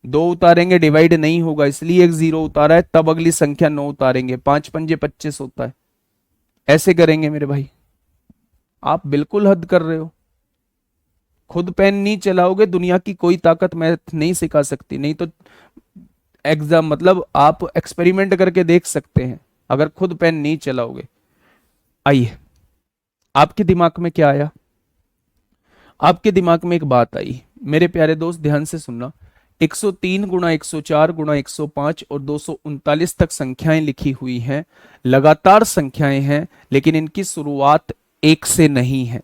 दो उतारेंगे डिवाइड नहीं होगा, इसलिए एक जीरो उतारा है, तब अगली संख्या 9 उतारेंगे, 5 पंजे 25 होता है। ऐसे करेंगे मेरे भाई। आप बिल्कुल हद कर रहे हो। खुद पेन नहीं चलाओगे, दुनिया की कोई ताकत मैथ नहीं सिखा सकती। नहीं तो एग्जाम मतलब आप एक्सपेरिमेंट करके देख सकते हैं, अगर खुद पेन नहीं चलाओगे। आइए, आपके दिमाग में क्या आया? आपके दिमाग में एक बात आई, मेरे प्यारे दोस्त ध्यान से सुनना। 103 गुणा 104 गुणा 105 और 239 तक संख्याएं लिखी हुई हैं, लगातार संख्याएं हैं, लेकिन इनकी शुरुआत एक से नहीं है।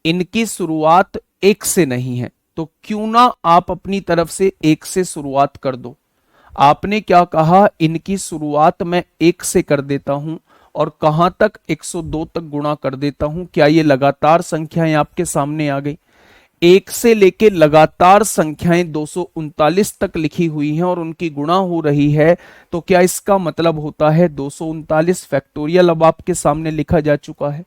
इनकी शुरुआत एक से नहीं है, तो क्यों ना आप अपनी तरफ से एक से शुरुआत कर दो। आपने क्या कहा? इनकी शुरुआत मैं एक से कर देता हूं और कहां तक? 102 तक गुणा कर देता हूं। क्या ये लगातार संख्याएं आपके सामने आ गई? एक से लेके लगातार संख्याएं 239 तक लिखी हुई हैं और उनकी गुणा हो रही है, तो क्या इसका मतलब होता है 239 फैक्टोरियल अब आपके सामने लिखा जा चुका है।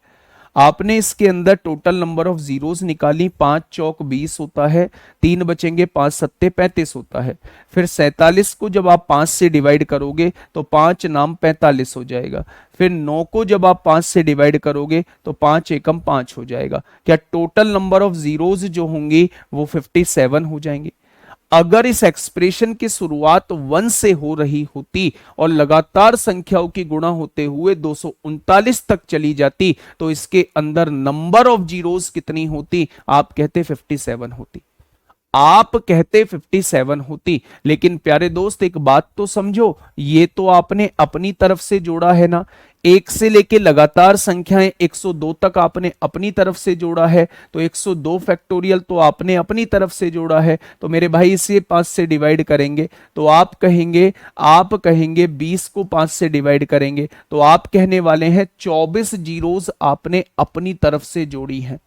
आपने इसके अंदर टोटल नंबर ऑफ जीरोस निकाली, 5 चौक 20 होता है, 3 बचेंगे, 5 सत्ते 35 होता है। फिर 47 को जब आप 5 से डिवाइड करोगे तो 5 नाम 45 हो जाएगा। फिर 9 को जब आप 5 से डिवाइड करोगे तो 5 एकम 5 हो जाएगा। क्या टोटल नंबर ऑफ जीरोस जो होंगी वो 57 हो जाएंगे। अगर इस एक्सप्रेशन की शुरुआत 1 से हो रही होती और लगातार संख्याओं की गुणा होते हुए 239 तक चली जाती, तो इसके अंदर नंबर ऑफ जीरोस कितनी होती? आप कहते 57 होती। आप कहते 57 होती। लेकिन प्यारे दोस्त एक बात तो समझो, ये तो आपने अपनी तरफ से जोड़ा है ना। एक से लेके लगातार संख्याएं 102 तक आपने अपनी तरफ से जोड़ा है, तो 102 फैक्टोरियल तो आपने अपनी तरफ से जोड़ा है। तो मेरे भाई इसे 5 से डिवाइड करेंगे तो आप कहेंगे 20 को 5 से डिवाइड करेंगे तो आप कहने वाले हैं 24 जीरोस आपने अपनी तरफ से जोड़ी हैं।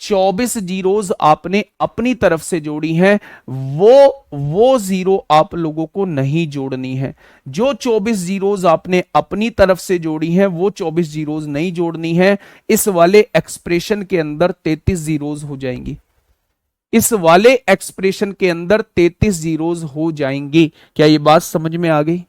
24 जीरोस आपने अपनी तरफ से जोड़ी हैं। वो जीरो आप लोगों को नहीं जोड़नी है। जो 24 जीरोस आपने अपनी तरफ से जोड़ी हैं वो 24 जीरोस नहीं जोड़नी है। इस वाले एक्सप्रेशन के अंदर 33 जीरोस हो जाएंगी। इस वाले एक्सप्रेशन के अंदर 33 जीरोस हो जाएंगी। क्या ये बात समझ में आ गई?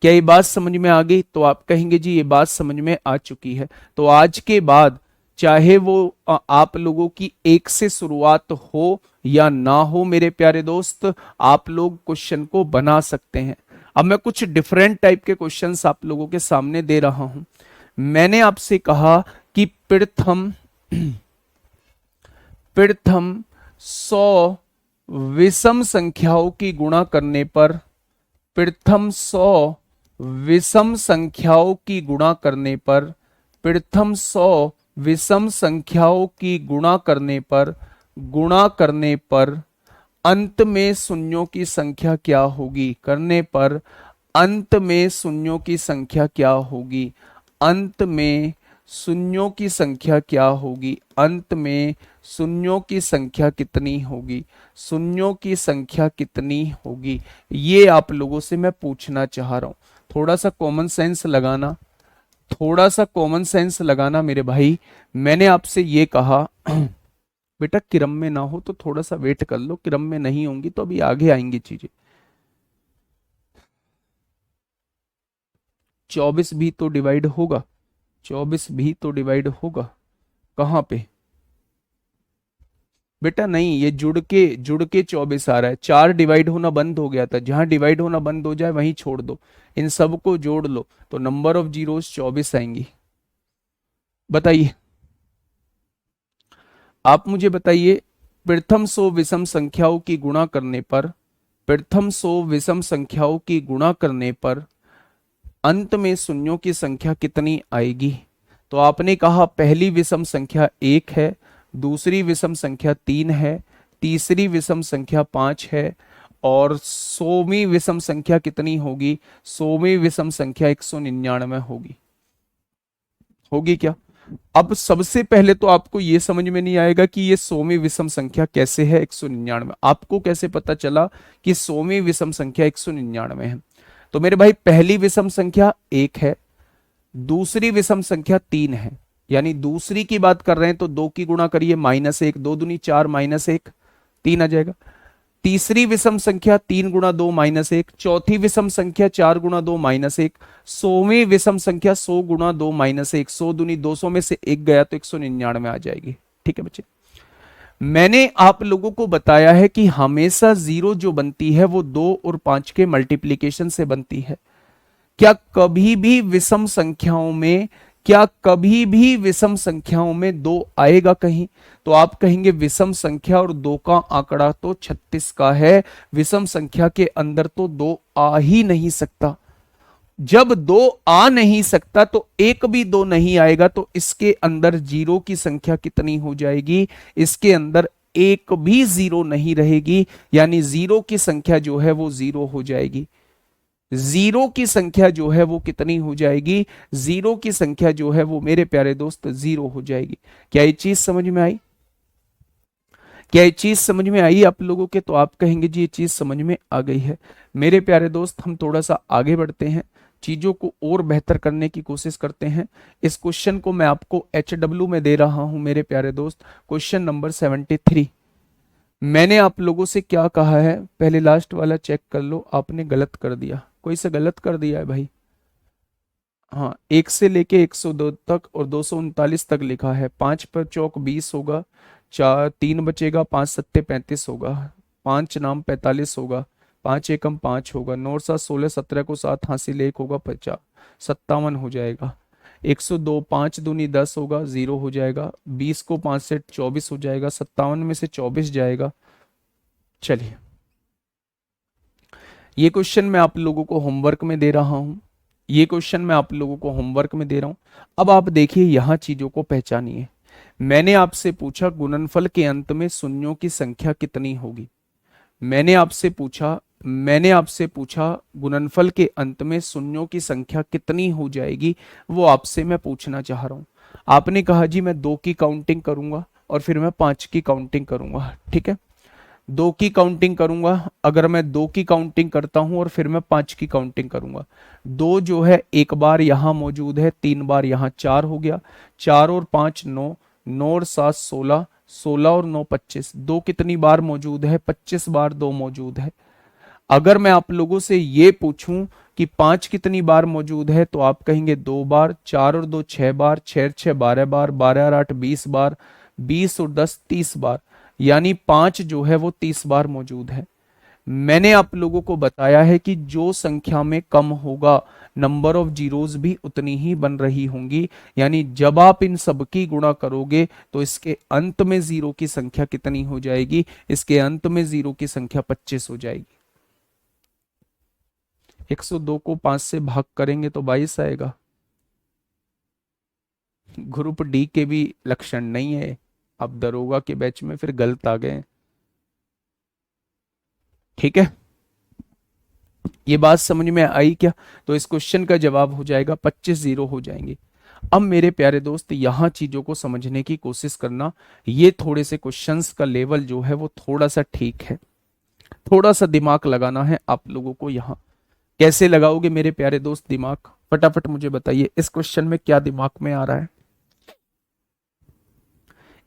क्या ये बात समझ में आ गई? तो आप कहेंगे जी ये बात समझ में आ चुकी है। तो आज के बाद चाहे वो आप लोगों की एक से शुरुआत हो या ना हो, मेरे प्यारे दोस्त, आप लोग क्वेश्चन को बना सकते हैं। अब मैं कुछ डिफरेंट टाइप के क्वेश्चंस आप लोगों के सामने दे रहा हूं। मैंने आपसे कहा कि प्रथम 100 विषम संख्याओं की गुणा करने पर, प्रथम 100 विषम संख्याओं की गुणा करने पर, प्रथम 100 विषम संख्याओं की गुणा करने पर अंत में शून्यों की संख्या क्या होगी? करने पर अंत में शून्यों की संख्या क्या होगी? अंत में शून्यों की संख्या क्या होगी? अंत में शून्यों की संख्या कितनी होगी? शून्यों की संख्या कितनी होगी? ये आप लोगों से मैं पूछना चाह रहा हूं। थोड़ा सा कॉमन सेंस लगाना, थोड़ा सा कॉमन सेंस लगाना मेरे भाई। मैंने आपसे ये कहा बेटा क्रम में ना हो तो थोड़ा सा वेट कर लो, क्रम में नहीं होंगी तो अभी आगे आएंगी चीजें। 24 भी तो डिवाइड होगा, 24 भी तो डिवाइड होगा। कहां पे बेटा? नहीं, ये जुड़ के 24 आ रहा है। 4 डिवाइड होना बंद हो गया था, जहां डिवाइड होना बंद हो जाए वहीं छोड़ दो। इन सबको जोड़ लो तो नंबर ऑफ जीरोस 24 आएंगी। बताइए, आप मुझे बताइए, प्रथम 100 विषम संख्याओं की गुणा करने पर, प्रथम 100 विषम संख्याओं की गुणा करने पर अंत में शून्यों की संख्या कितनी आएगी? तो आपने कहा पहली विषम संख्या 1 है, दूसरी विषम संख्या 3 है, तीसरी विषम संख्या 5 है और 100वीं विषम संख्या कितनी होगी? 100वीं विषम संख्या 199 होगी। होगी क्या? अब सबसे पहले तो आपको यह समझ में नहीं आएगा कि ये 100वीं विषम संख्या कैसे है 199। आपको कैसे पता चला कि 100वीं विषम संख्या 199 है? तो मेरे भाई पहली विषम संख्या 1 है, दूसरी विषम संख्या 3 है, यानी दूसरी की बात कर रहे हैं तो 2 की गुणा करिए, -1, 2 दूनी 4, -1 3 आ जाएगा। तीसरी विषम संख्या 3 गुणा 2 माइनस 1, चौथी विषम संख्या 4 गुणा 2 माइनस 1, 100वीं विषम संख्या 100 गुणा 2 माइनस 1, 100 दूनी 200 में से 1 गया तो 199 आ जाएगी। ठीक है बच्चे, मैंने आप लोगों को बताया है कि हमेशा जीरो जो बनती है वो 2 और 5 के मल्टीप्लीकेशन से बनती है। क्या कभी भी विषम संख्याओं में दो आएगा कहीं? तो आप कहेंगे विषम संख्या और 2 का आंकड़ा तो 36 का है, विषम संख्या के अंदर तो 2 आ ही नहीं सकता। जब 2 आ नहीं सकता तो एक भी 2 नहीं आएगा, तो इसके अंदर जीरो की संख्या कितनी हो जाएगी? इसके अंदर एक भी जीरो नहीं रहेगी, यानी जीरो की संख्या जो है वो जीरो हो जाएगी। जीरो की संख्या जो है वो कितनी हो जाएगी? जीरो की संख्या जो है वो मेरे प्यारे दोस्त जीरो हो जाएगी। क्या ये चीज समझ में आई? क्या ये चीज समझ में आई आप लोगों के? तो आप कहेंगे जी ये चीज समझ में आ गई है। मेरे प्यारे दोस्त, हम थोड़ा सा आगे बढ़ते हैं, चीजों को और बेहतर करने की कोशिश करते हैं। इस क्वेश्चन को मैं आपको HW में दे रहा हूं मेरे प्यारे दोस्त, क्वेश्चन नंबर 73। मैंने आप लोगों से क्या कहा है, पहले लास्ट वाला चेक कर लो। आपने गलत कर दिया, कोई से गलत कर दिया है भाई। हाँ, 1 से लेके 102 तक और 239 तक लिखा है। 5 पर चौक 20 होगा, 3 बचेगा, 5 सत्ते 35 होगा, 5 नाम 45 होगा, 5 एकम 5 होगा, 9 7 16, 17 को 7 हासिल 1 होगा, 50 57 हो जाएगा। 102 5 दूनी 10 होगा, 0 हो जाएगा। 20 को 5 से 24 हो जाएगा, 57 में से 24 जाएगा। चलिए, ये क्वेश्चन मैं आप लोगों को होमवर्क में दे रहा हूं, अब आप देखिए यहां चीजों को पहचानिए। मैंने आपसे पूछा गुणनफल के अंत में शून्यों की संख्या कितनी होगी। मैंने आपसे पूछा गुणनफल के अंत में शून्यों की संख्या कितनी हो जाएगी, वो आपसे मैं पूछना चाह रहा हूं। आपने कहा जी मैं 2 की काउंटिंग करूंगा और फिर मैं 5 की काउंटिंग करूंगा। ठीक है, 2 की काउंटिंग करूंगा। अगर मैं 2 की काउंटिंग करता हूं और फिर मैं 5 की काउंटिंग करूंगा, 2 जो है एक बार यहां मौजूद है, 3 बार यहां, 4 हो गया। 4 और 5 9, 9 और 7 16, 16 और 9 25। 2 कितनी बार मौजूद है? 25 बार 2 मौजूद है। अगर मैं आप लोगों से ये पूछूं कि 5 कितनी बार मौजूद है, तो आप कहेंगे 2 बार। 4 और 2 6 बार, 6 6 12 बार, 12 और 8 20 बार, 20 और 10 30 बार, यानी 5 जो है वो 30 बार मौजूद है। मैंने आप लोगों को बताया है कि जो संख्या में कम होगा, नंबर ऑफ जीरोस भी उतनी ही बन रही होंगी, यानी जब आप इन सब की गुणा करोगे तो इसके अंत में जीरो की संख्या कितनी हो जाएगी? इसके अंत में जीरो की संख्या 25 हो जाएगी। 102 को 5 से भाग करेंगे तो 22 आएगा। ग्रुप डी के भी लक्षण नहीं है, अब दरोगा के बैच में फिर गलत आ गए। ठीक है, ये बात समझ में आई क्या? तो इस क्वेश्चन का जवाब हो जाएगा 25 0 हो जाएंगे। अब मेरे प्यारे दोस्त, यहां चीजों को समझने की कोशिश करना। ये थोड़े से क्वेश्चंस का लेवल जो है वो थोड़ा सा ठीक है, थोड़ा सा दिमाग लगाना है आप लोगों को। यहां कैसे लगाओगे मेरे प्यारे दोस्त दिमाग? फटाफट मुझे बताइए, इस क्वेश्चन में क्या दिमाग में आ रहा है?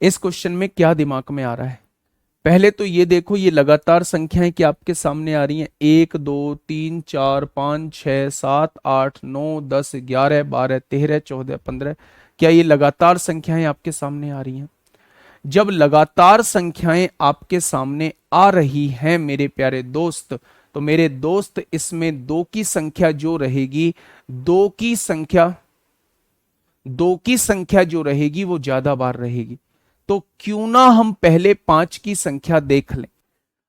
इस क्वेश्चन में क्या दिमाग में आ रहा है? पहले तो ये देखो, ये लगातार संख्याएं क्या आपके सामने आ रही हैं? 1 2 3 4 5 6 7 8 9 10 11 12 13 14 15। क्या ये लगातार संख्याएं आपके सामने आ रही हैं? जब लगातार संख्याएं आपके सामने आ रही हैं मेरे प्यारे दोस्त, तो मेरे दोस्त इसमें 2 की संख्या जो रहेगी, 2 की संख्या जो रहेगी वो ज्यादा बार रहेगी। तो क्यों ना हम पहले 5 की संख्या देख लें।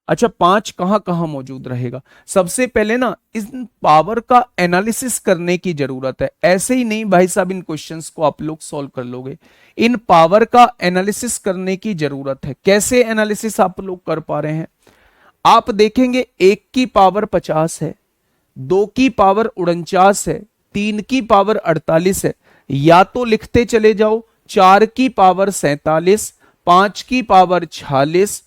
अच्छा, 5 कहां कहां मौजूद रहेगा? सबसे पहले ना इन पावर का एनालिसिस करने की जरूरत है। ऐसे ही नहीं भाई साहब इन क्वेश्चंस को आप लोग सॉल्व कर लोगे, इन पावर का एनालिसिस करने की जरूरत है। कैसे एनालिसिस आप लोग कर पा रहे हैं? आप देखेंगे 1 की पावर 50 है, 2 की पावर 49 है, 3 की पावर 48 है। या तो लिखते चले जाओ 4 की पावर 47, 5 की पावर 46,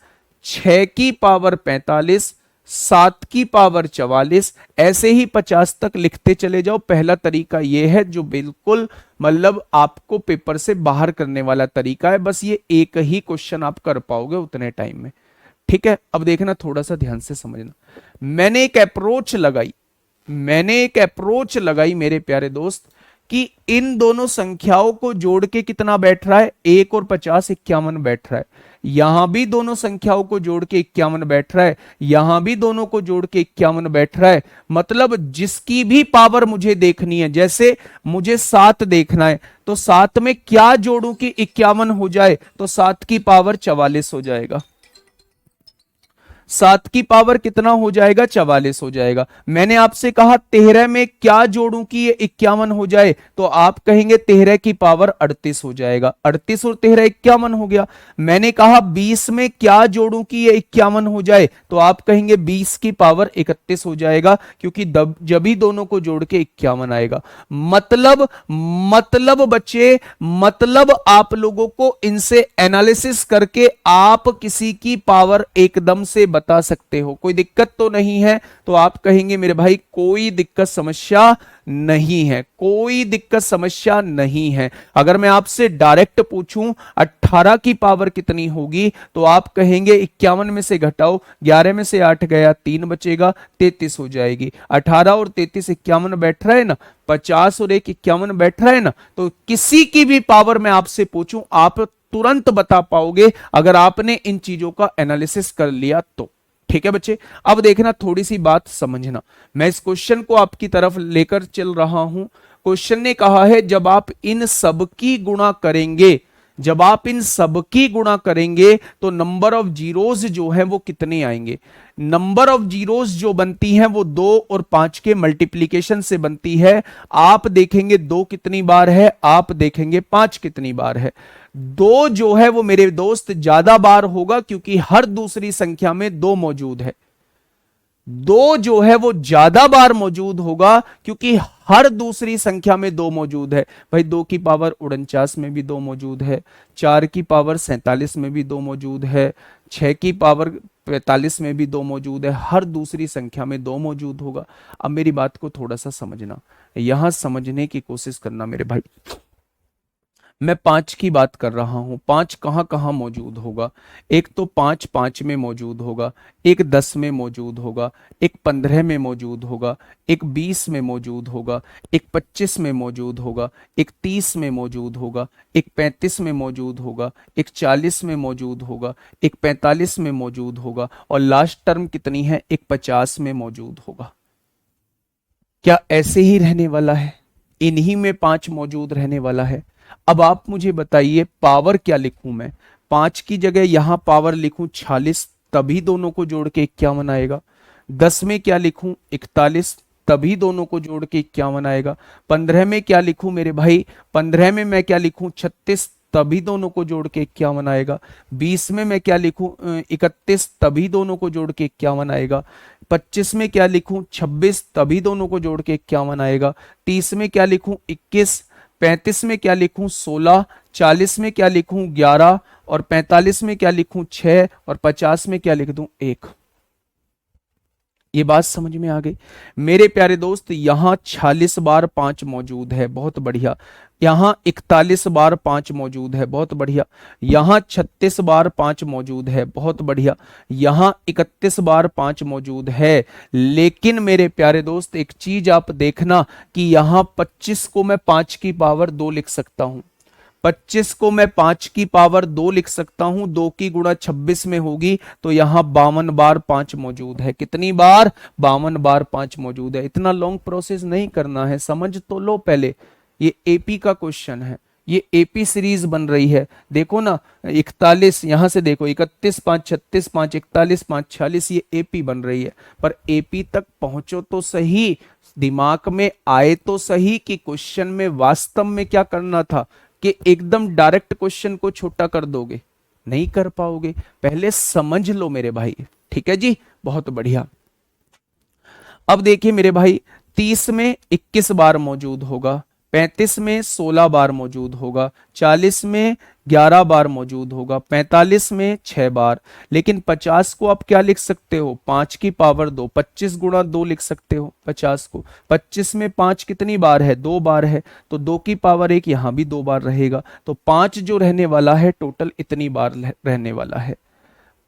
6 की पावर 45, 7 की पावर 44, ऐसे ही 50 तक लिखते चले जाओ। पहला तरीका यह है जो बिल्कुल मतलब आपको पेपर से बाहर करने वाला तरीका है। बस ये एक ही क्वेश्चन आप कर पाओगे उतने टाइम में। ठीक है, अब देखना थोड़ा सा ध्यान से समझना। मैंने एक अप्रोच लगाई, मेरे प्यारे दोस्त, कि इन दोनों संख्याओं को जोड़ के कितना बैठ रहा है, 1 और 50 51 बैठ रहा है। यहां भी दोनों संख्याओं को जोड़ के 51 बैठ रहा है, यहां भी दोनों को जोड़ के 51 बैठ रहा है। मतलब जिसकी भी पावर मुझे देखनी है, जैसे मुझे 7 देखना है, तो 7 में क्या जोड़ूं कि 51 हो जाए, तो 7 की पावर 44 हो जाएगा। 7 की पावर कितना हो जाएगा, 44 हो जाएगा। मैंने आपसे कहा 13 में क्या जोड़ूं कि ये 51 हो जाए, तो आप कहेंगे 13 की पावर 38 हो जाएगा। 38 और 13 51 हो गया। मैंने कहा 20 में क्या जोड़ूं कि ये 51 हो जाए, तो आप कहेंगे 20 की पावर 31 हो जाएगा, क्योंकि जब ही दोनों को जोड़ के 51 आएगा। मतलब बच्चे, मतलब आप लोगों को इनसे एनालिसिस करके आप किसी की पावर एकदम से बता सकते हो। कोई दिक्कत तो नहीं है, तो आप कहेंगे मेरे भाई कोई दिक्कत समस्या नहीं है, कोई दिक्कत समस्या नहीं है। अगर मैं आपसे डायरेक्ट पूछूं 18 की पावर कितनी होगी, तो आप कहेंगे 51 में से घटाओ, 11 में से 8 गया, 3 बचेगा, 33 हो जाएगी। 18 और 33 51 बैठ रहा है ना, 50 और 1 51 बैठ रहा है ना। तो किसी की भी पावर मैं आपसे पूछूं, आप तुरंत बता पाओगे अगर आपने इन चीजों का एनालिसिस कर लिया तो। ठीक है बच्चे, अब देखना थोड़ी सी बात समझना। मैं इस क्वेश्चन को आपकी तरफ लेकर चल रहा हूं। क्वेश्चन ने कहा है जब आप इन सब की गुणा करेंगे, जब आप इन सब की गुणा करेंगे तो नंबर ऑफ जीरोज जो है वो कितने आएंगे। नंबर ऑफ जीरोज जो बनती हैं वो 2 और 5 के मल्टीप्लीकेशन से बनती है। आप देखेंगे 2 कितनी बार है, आप देखेंगे 5 कितनी बार है। 2 जो है वो मेरे दोस्त ज्यादा बार होगा, क्योंकि हर दूसरी संख्या में 2 मौजूद है। 2 जो है वो ज्यादा बार मौजूद होगा, क्योंकि हर दूसरी संख्या में 2 मौजूद है। भाई 2 की पावर 49 में भी 2 मौजूद है, 4 की पावर 47 में भी 2 मौजूद है, 6 की पावर 45 में भी 2 मौजूद है। हर दूसरी संख्या में 2 मौजूद होगा। अब मेरी बात को थोड़ा सा समझना, यहां समझने की कोशिश करना मेरे भाई। मैं 5 की बात कर रहा हूं। 5 कहां कहां मौजूद होगा। एक तो 5 5 में मौजूद होगा, एक 10 में मौजूद होगा, एक 15 में मौजूद होगा, एक 20 में मौजूद होगा, एक 25 में मौजूद होगा, एक 30 में मौजूद होगा, एक 35 में मौजूद होगा, एक 40 में मौजूद होगा, एक 45 में मौजूद होगा, और लास्ट टर्म कितनी है, एक 50 में मौजूद होगा। क्या ऐसे ही रहने वाला है, इन्हीं में 5 मौजूद रहने वाला है। अब आप मुझे बताइए पावर क्या लिखूं मैं। 5 की जगह यहां पावर लिखूं 46, तभी दोनों को जोड़ के 51 आएगा। 10 में क्या लिखूं 41, तभी दोनों को जोड़ के 51 आएगा। 15 में क्या लिखूं मेरे भाई, 15 में मैं क्या लिखूं 36, तभी दोनों को जोड़ के 51 आएगा। 20 में मैं क्या लिखूं 31, तभी दोनों को जोड़ के 51 आएगा। 25 में क्या लिखूं 26, तभी दोनों को जोड़ के 51 आएगा। 30 में क्या लिखूं 21, 35 में क्या लिखूं 16, 40 में क्या लिखूं 11, और 45 में क्या लिखूं 6, और 50 में क्या लिख दूं 1। ये बात समझ में आ गई मेरे प्यारे दोस्त। यहां 46 बार 5 मौजूद है, बहुत बढ़िया। यहां 41 बार 5 मौजूद है, बहुत बढ़िया। यहां 36 बार 5 मौजूद है, बहुत बढ़िया। यहां 31 बार 5 मौजूद है। लेकिन मेरे प्यारे दोस्त एक चीज आप देखना कि यहां 25 को मैं 5 की पावर 2 लिख सकता हूं। 25 को मैं 5 की पावर 2 लिख सकता हूं। 2 की गुणा 26 में होगी, तो यहां 52 बार 5 मौजूद है। कितनी बार, 52 बार 5 मौजूद है। इतना लॉन्ग प्रोसेस नहीं करना है, समझ तो लो पहले। ये एपी का क्वेश्चन है, ये एपी सीरीज बन रही है। देखो ना 41, यहां से देखो 31 5 36 5 41 5 46, ये एपी बन रही है। पर एपी तक पहुंचो तो सही, दिमाग में आए तो सही कि क्वेश्चन में वास्तव में क्या करना था। कि एकदम डायरेक्ट क्वेश्चन को छोटा कर दोगे, नहीं कर पाओगे। पहले समझ लो मेरे भाई, ठीक है जी, बहुत बढ़िया। अब देखिए मेरे भाई, 30 में 21 बार मौजूद होगा, 35 में 16 बार मौजूद होगा, 40 में 11 बार मौजूद होगा, 45 में 6 बार। लेकिन 50 को आप क्या लिख सकते हो, 5 की पावर 2, 25 गुणा 2 लिख सकते हो 50 को। 25 में 5 कितनी बार है, 2 बार है, तो 2 की पावर 1 यहां भी 2 बार रहेगा। तो 5 जो रहने वाला है टोटल इतनी बार रहने वाला है।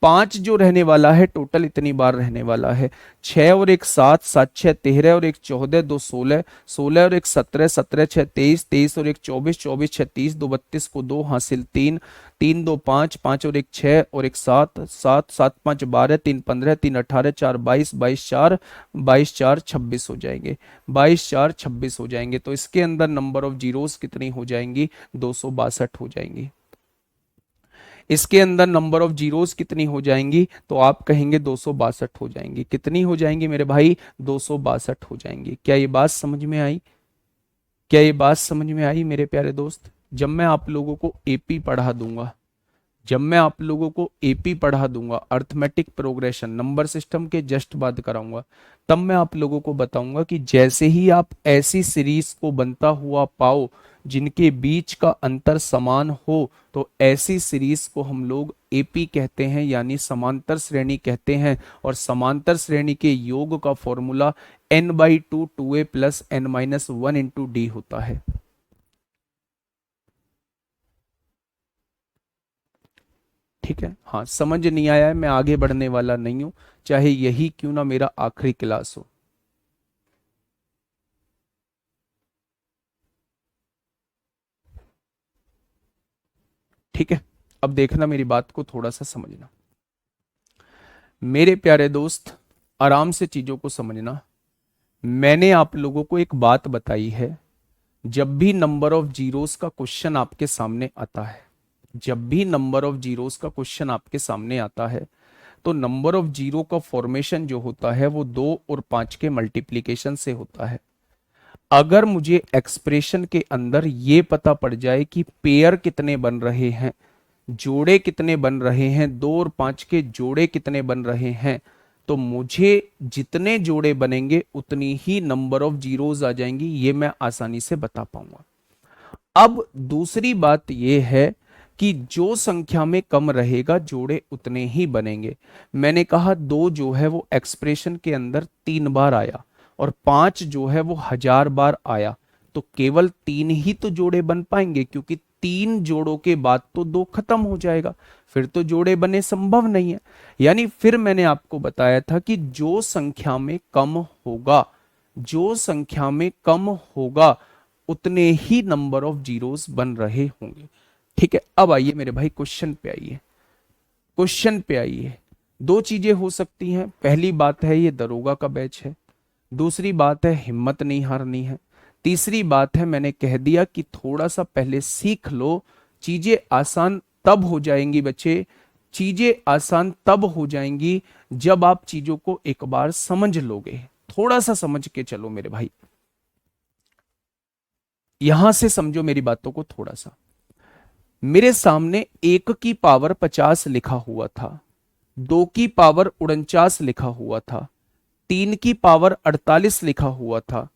5 जो रहने वाला है टोटल इतनी बार रहने वाला है। 6 और 1 7, 7 6 13 और 1 14, 2 16, 16 और 1 17, 17 6 23, 23 और 1 24, 24 6 30, 2 32 को 2 हासिल 3, 3 2 5, 5 और 1 6 और 1 7, 7 7 5 12, 3 15, 3 18, 4 22, 22 4, 22 4 26 हो जाएंगे, 22 4 26 हो जाएंगे। तो इसके अंदर नंबर ऑफ जीरोस कितनी हो जाएंगी? 262 हो जाएंगी। इसके अंदर नंबर ऑफ जीरोस कितनी हो जाएंगी? तो आप कहेंगे 262 हो जाएंगी। कितनी हो जाएंगी मेरे भाई? 262 हो जाएंगी। क्या ये बात समझ में आई? क्या ये बात समझ में आई मेरे प्यारे दोस्त? जब मैं आप लोगों को एपी पढ़ा दूंगा, जब मैं आप लोगों को एपी पढ़ा दूंगा, अर्थमेटिक प्रोग्रेशन नंबर सिस्टम के जस्ट बाद कराऊंगा, तब मैं आप लोगों को बताऊंगा कि जैसे ही आप ऐसी सीरीज को बनता हुआ पाओ जिनके बीच का अंतर समान हो, तो ऐसी सीरीज को हम लोग एपी कहते हैं, यानी समांतर श्रेणी कहते हैं। और समांतर श्रेणी के योग का formula n/2 2a plus n-1 into D होता है। ठीक है, हाँ समझ नहीं आया है, मैं आगे बढ़ने वाला नहीं हूं, चाहे यही क्यों ना मेरा आखिरी क्लास हो। ठीक है, अब देखना, मेरी बात को थोड़ा सा समझना मेरे प्यारे दोस्त, आराम से चीजों को समझना। मैंने आप लोगों को एक बात बताई है, जब भी नंबर ऑफ जीरोस का क्वेश्चन आपके सामने आता है, जब भी नंबर ऑफ जीरोस का क्वेश्चन आपके सामने आता है, तो नंबर ऑफ जीरो का फॉर्मेशन जो होता है वो 2 और 5 के मल्टीप्लीकेशन से होता है। अगर मुझे एक्सप्रेशन के अंदर ये पता पड़ जाए कि पेयर कितने बन रहे हैं, जोड़े कितने बन रहे हैं, 2 और 5 के जोड़े कितने बन रहे हैं, तो मुझे जितने जोड़े बनेंगे उतनी ही नंबर ऑफ जीरोस आ जाएंगी, ये मैं आसानी से बता पाऊंगा। अब दूसरी बात यह है कि जो संख्या में कम रहेगा जोड़े उतने ही बनेंगे। मैंने कहा 2 जो है वो एक्सप्रेशन के अंदर 3 बार आया और 5 जो है वो 1000 बार आया, तो केवल 3 ही तो जोड़े बन पाएंगे, क्योंकि 3 जोड़ों के बाद तो 2 खत्म हो जाएगा, फिर तो जोड़े बने संभव नहीं है। यानी फिर मैंने आपको बताया था कि जो संख्या में कम होगा, जो संख्या में कम होगा उतने ही नंबर ऑफ जीरोस बन रहे होंगे। ठीक है, अब आइए मेरे भाई क्वेश्चन पे आइए, क्वेश्चन पे आइए। 2 चीजें हो सकती हैं, पहली बात है ये दरोगा का बैच है, दूसरी बात है हिम्मत नहीं हारनी है, तीसरी बात है मैंने कह दिया कि थोड़ा सा पहले सीख लो, चीजें आसान तब हो जाएंगी बच्चे, चीजें आसान तब हो जाएंगी जब आप चीजों को एक बार समझ लोगे। थोड़ा सा समझ के चलो मेरे भाई, यहां से समझो मेरी बातों को थोड़ा सा। मेरे सामने 1 की पावर 50 लिखा हुआ था, 2 की पावर 49 लिखा हुआ था, 3 की पावर 48 लिखा हुआ था,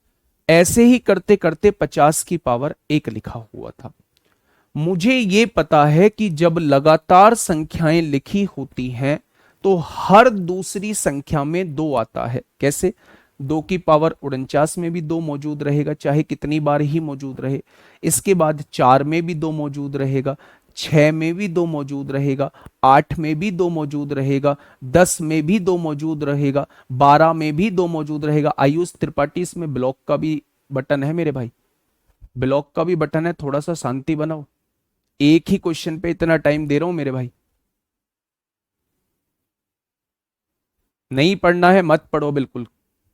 ऐसे ही करते करते 50 की पावर 1 लिखा हुआ था। मुझे यह पता है कि जब लगातार संख्याएं लिखी होती हैं तो हर दूसरी संख्या में 2 आता है। कैसे? 2 की पावर 49 में भी 2 मौजूद रहेगा, चाहे कितनी बार ही मौजूद रहे। इसके बाद 4 में भी 2 मौजूद रहेगा, 6 में भी 2 मौजूद रहेगा, 8 में भी 2 मौजूद रहेगा, 10 में भी 2 मौजूद रहेगा, 12 में भी 2 मौजूद रहेगा। आयुष त्रिपाठी, इसमें ब्लॉक का भी बटन है मेरे भाई, ब्लॉक का भी बटन है, थोड़ा सा शांति बनाओ। एक ही क्वेश्चन पे इतना टाइम दे रहा हूं मेरे भाई, नहीं पढ़ना है मत पढ़ो, बिल्कुल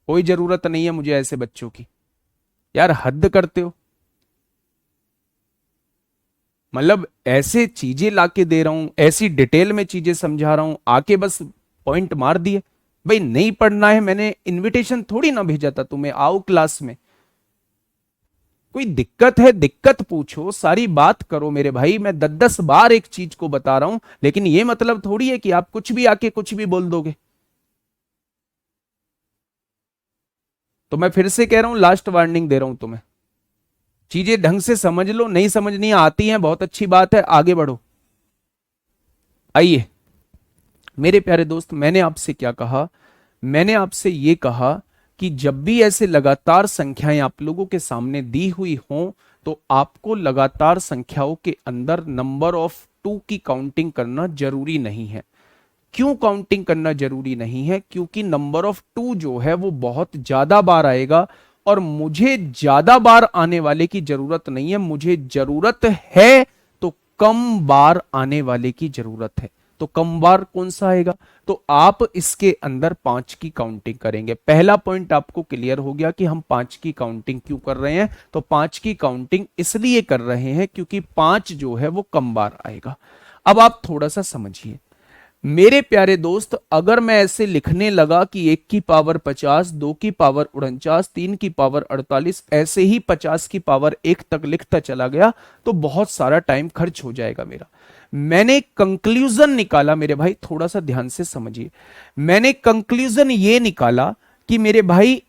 कोई जरूरत नहीं है मुझे ऐसे बच्चों की। यार हद करते हो, मतलब ऐसे चीजें लाके दे रहा हूं, ऐसी डिटेल में चीजें समझा रहा हूं, आके बस पॉइंट मार दिए। भाई नहीं पढ़ना है, मैंने इनविटेशन थोड़ी ना भेजा था तुम्हें, आओ क्लास में। कोई दिक्कत है दिक्कत पूछो, सारी बात करो मेरे भाई। मैं 10-10 बार एक चीज को बता रहा हूं, लेकिन ये मतलब थोड़ी है कि आप कुछ भी आके कुछ भी बोल दोगे। तो मैं फिर से कह रहा हूं, लास्ट वार्निंग दे रहा हूं तुम्हें, चीजें ढंग से समझ लो, नहीं समझनी आती है बहुत अच्छी बात है, आगे बढ़ो। आइए मेरे प्यारे दोस्त, मैंने आपसे क्या कहा? मैंने आपसे यह कहा कि जब भी ऐसे लगातार संख्याएं आप लोगों के सामने दी हुई हों, तो आपको लगातार संख्याओं के अंदर नंबर ऑफ 2 की काउंटिंग करना जरूरी नहीं है। क्यों काउंटिंग करना जरूरी नहीं है? क्योंकि नंबर ऑफ टू जो है वो बहुत ज्यादा बार आएगा और मुझे ज्यादा बार आने वाले की जरूरत नहीं है, मुझे जरूरत है तो कम बार आने वाले की जरूरत है। तो कम बार कौन सा आएगा? तो आप इसके अंदर 5 की काउंटिंग करेंगे। पहला पॉइंट आपको क्लियर हो गया कि हम 5 की काउंटिंग क्यों कर रहे हैं। तो 5 की काउंटिंग इसलिए कर रहे हैं क्योंकि 5 जो है वो कम बार आएगा। अब आप थोड़ा सा समझिए मेरे प्यारे दोस्त, अगर मैं ऐसे लिखने लगा कि 1 की पावर 50, 2 की पावर 49, 3 की पावर 48, ऐसे ही 50 की पावर 1 तक लिखता चला गया तो बहुत सारा टाइम खर्च हो जाएगा मेरा। मैंने कंक्लूजन निकाला मेरे भाई, थोड़ा सा ध्यान से समझिए। मैंने कंक्लूजन ये निकाला कि मेरे भाई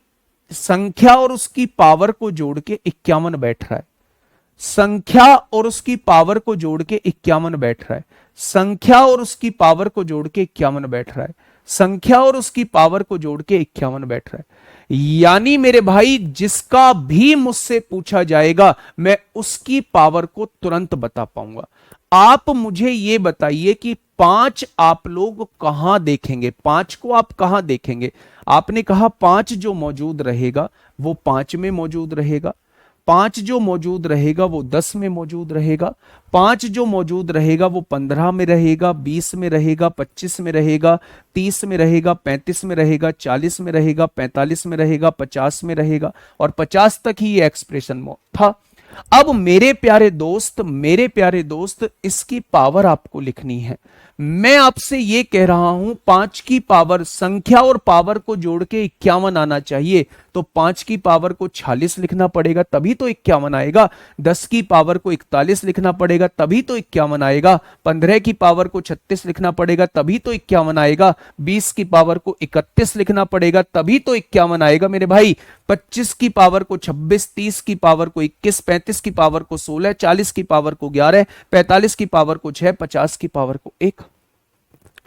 संख्या और उसकी पावर को जोड़ के 51 बैठ रहा है। संख्या और उसकी पावर को जोड़ के 51 बैठ रहा है। संख्या और उसकी पावर को जोड़ के 51 बैठ रहा है। संख्या और उसकी पावर को जोड़ के 51 बैठ रहा है। यानी मेरे भाई जिसका भी मुझसे पूछा जाएगा मैं उसकी पावर को तुरंत बता पाऊंगा। आप मुझे यह बताइए कि 5 आप लोग कहां देखेंगे? 5 को आप कहां देखेंगे? आपने कहा 5 जो मौजूद रहेगा वो 5 में मौजूद रहेगा, 5 जो मौजूद रहेगा वो 10 में मौजूद रहेगा, 5 जो मौजूद रहेगा वो 15 में रहेगा, 20 में रहेगा, 25 में रहेगा, 30 में रहेगा, 35 में रहेगा, 40 में रहेगा, 45 में रहेगा, 50 में रहेगा और 50 तक ही ये एक्सप्रेशन था। अब मेरे प्यारे दोस्त, मेरे प्यारे दोस्त, इसकी पावर आपको लिखनी है। मैं आपसे यह कह रहा हूं 5 की पावर, संख्या और पावर को जोड़ के 51 आना चाहिए, तो 5 की पावर को 46 लिखना पड़ेगा तभी तो 51 आएगा। 10 की पावर को 41 लिखना पड़ेगा तभी तो 51 आएगा। 15 की पावर को 36 लिखना पड़ेगा तभी तो 51 आएगा। 20 की पावर को 31 लिखना पड़ेगा तभी तो 51 आएगा मेरे भाई। 25 की पावर को 26, 30 की पावर को 21, 35 की पावर को 16, 40 की पावर को 11, 45 की पावर को 6, 50 की पावर को 1।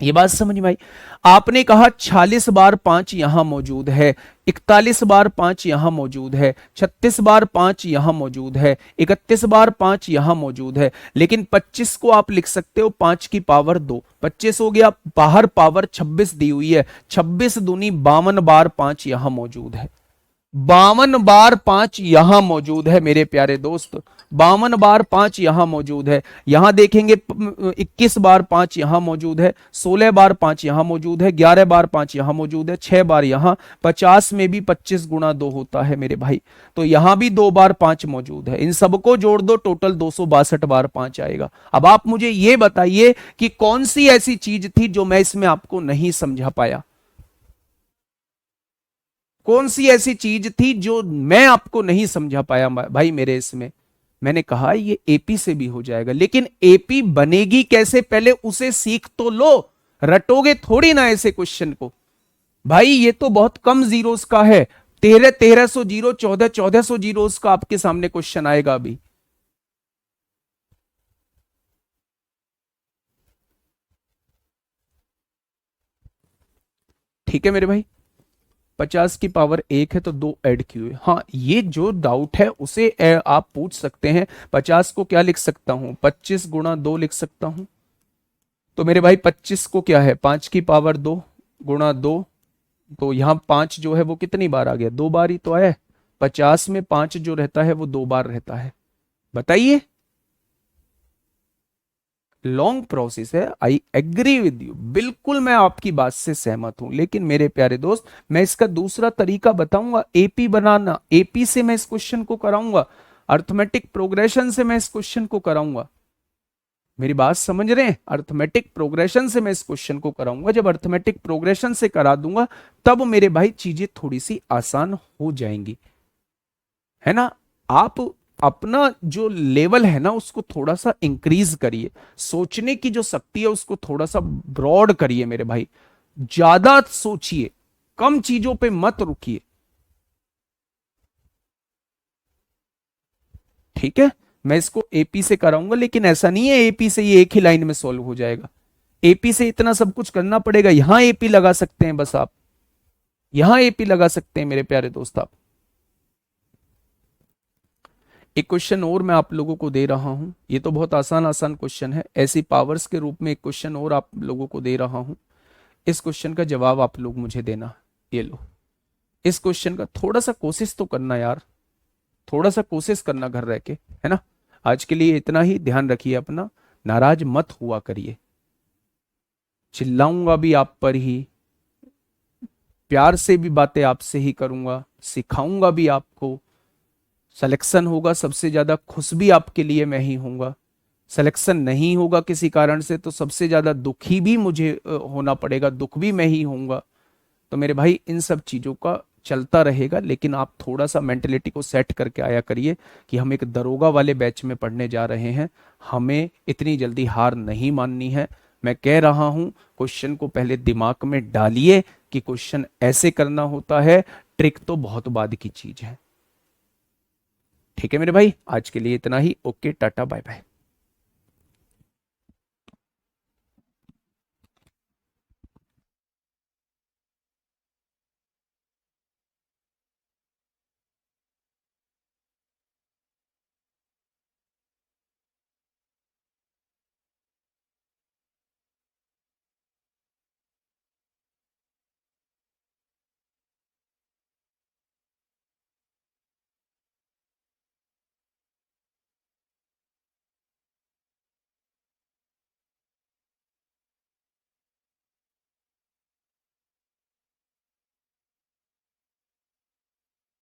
ये बात समझ में आई? आपने कहा 46 बार 5 यहां मौजूद है, 41 बार 5 यहां मौजूद है, 36 बार 5 यहां मौजूद है, 31 बार 5 यहां मौजूद है, लेकिन 25 को आप लिख सकते हो 5 की पावर 2, 25 हो गया। बाहर पावर 26 दी हुई है, 26 दूनी 52 बार 5 यहां मौजूद है। 52 बार 5 यहां मौजूद है मेरे प्यारे दोस्त, 52 बार 5 यहां मौजूद है। यहां देखेंगे 21 बार 5 यहां मौजूद है, 16 बार 5 यहां मौजूद है, 11 बार 5 यहां मौजूद है, 6 बार यहां। 50 में भी 25 गुणा 2 होता है मेरे भाई, तो यहां भी 2 बार 5 मौजूद है। इन सबको जोड़ दो, टोटल 262 बार 5 आएगा। अब आप मुझे यह बताइए कि कौन सी ऐसी चीज थी जो मैं इसमें आपको नहीं समझा पाया? कौन सी ऐसी चीज थी जो मैं आपको नहीं समझा पाया भाई मेरे इसमें? मैंने कहा ये एपी से भी हो जाएगा, लेकिन एपी बनेगी कैसे पहले उसे सीख तो लो, रटोगे थोड़ी ना ऐसे क्वेश्चन को। भाई ये तो बहुत कम जीरोस का है, 1300 जीरो, 1400 जीरोस का आपके सामने क्वेश्चन आएगा अभी। ठीक है मेरे भाई, 50 की पावर 1 है तो 2 ऐड की हुई। हाँ, ये जो डाउट है उसे आप पूछ सकते हैं। 50 को क्या लिख सकता हूं? 25 गुणा 2 लिख सकता हूं। तो मेरे भाई 25 को क्या है? 5 की पावर 2 गुणा 2, तो यहां 5 जो है वो कितनी बार आ गया? 2 बार ही तो आया। 50 में 5 जो रहता है वो 2 बार रहता है। बताइए, लॉन्ग प्रोसेस है, आई एग्री विद यू, बिल्कुल मैं आपकी बात से सहमत हूं। लेकिन मेरे प्यारे दोस्त, मैं इसका दूसरा तरीका बताऊंगा एपी बनाना। एपी से मैं इस क्वेश्चन को कराऊंगा, अर्थमेटिक प्रोग्रेशन से मैं इस क्वेश्चन को कराऊंगा। मेरी बात समझ रहे हैं? अर्थमेटिक प्रोग्रेशन से मैं इस क्वेश्चन को कराऊंगा। जब अर्थमेटिक प्रोग्रेशन से करा दूंगा तब मेरे भाई चीजें थोड़ी सी आसान हो जाएंगी, है ना? आप अपना जो लेवल है ना उसको थोड़ा सा इंक्रीज करिए, सोचने की जो शक्ति है उसको थोड़ा सा ब्रॉड करिए मेरे भाई। ज्यादा सोचिए, कम चीजों पे मत रुकिए। ठीक है, मैं इसको एपी से कराऊंगा, लेकिन ऐसा नहीं है एपी से ये एक ही लाइन में सॉल्व हो जाएगा। एपी से इतना सब कुछ करना पड़ेगा। यहां एपी लगा सकते हैं, बस आप यहां एपी लगा सकते हैं मेरे प्यारे दोस्त। आप एक क्वेश्चन और मैं आप लोगों को दे रहा हूं, ये तो बहुत आसान आसान क्वेश्चन है। ऐसी पावर्स के रूप में एक क्वेश्चन और आप लोगों को दे रहा हूं। इस क्वेश्चन का जवाब आप लोग मुझे देना। ये लो, इस क्वेश्चन का थोड़ा सा कोशिश तो करना यार, थोड़ा सा कोशिश करना घर रह के, है ना। आज के लिए इतना ही, ध्यान रखिए अपना, नाराज मत हुआ करिए। चिल्लाऊंगा भी आप पर ही, प्यार से भी बातें आपसे ही करूंगा, सिखाऊंगा भी आपको। सिलेक्शन होगा सबसे ज्यादा खुश भी आपके लिए मैं ही होऊंगा। सिलेक्शन नहीं होगा किसी कारण से तो सबसे ज्यादा दुखी भी मुझे होना पड़ेगा, दुख भी मैं ही होऊंगा। तो मेरे भाई इन सब चीजों का चलता रहेगा, लेकिन आप थोड़ा सा मेंटेलिटी को सेट करके आया करिए कि हम एक दरोगा वाले बैच में पढ़ने जा रहे हैं, हमें इतनी जल्दी हार नहीं माननी है। मैं कह रहा हूं, क्वेश्चन को पहले दिमाग में डालिए कि क्वेश्चन ऐसे करना होता है, ट्रिक तो बहुत बाद की चीज है। ठीक है मेरे भाई, आज के लिए इतना ही। Okay, ta-ta bye bye.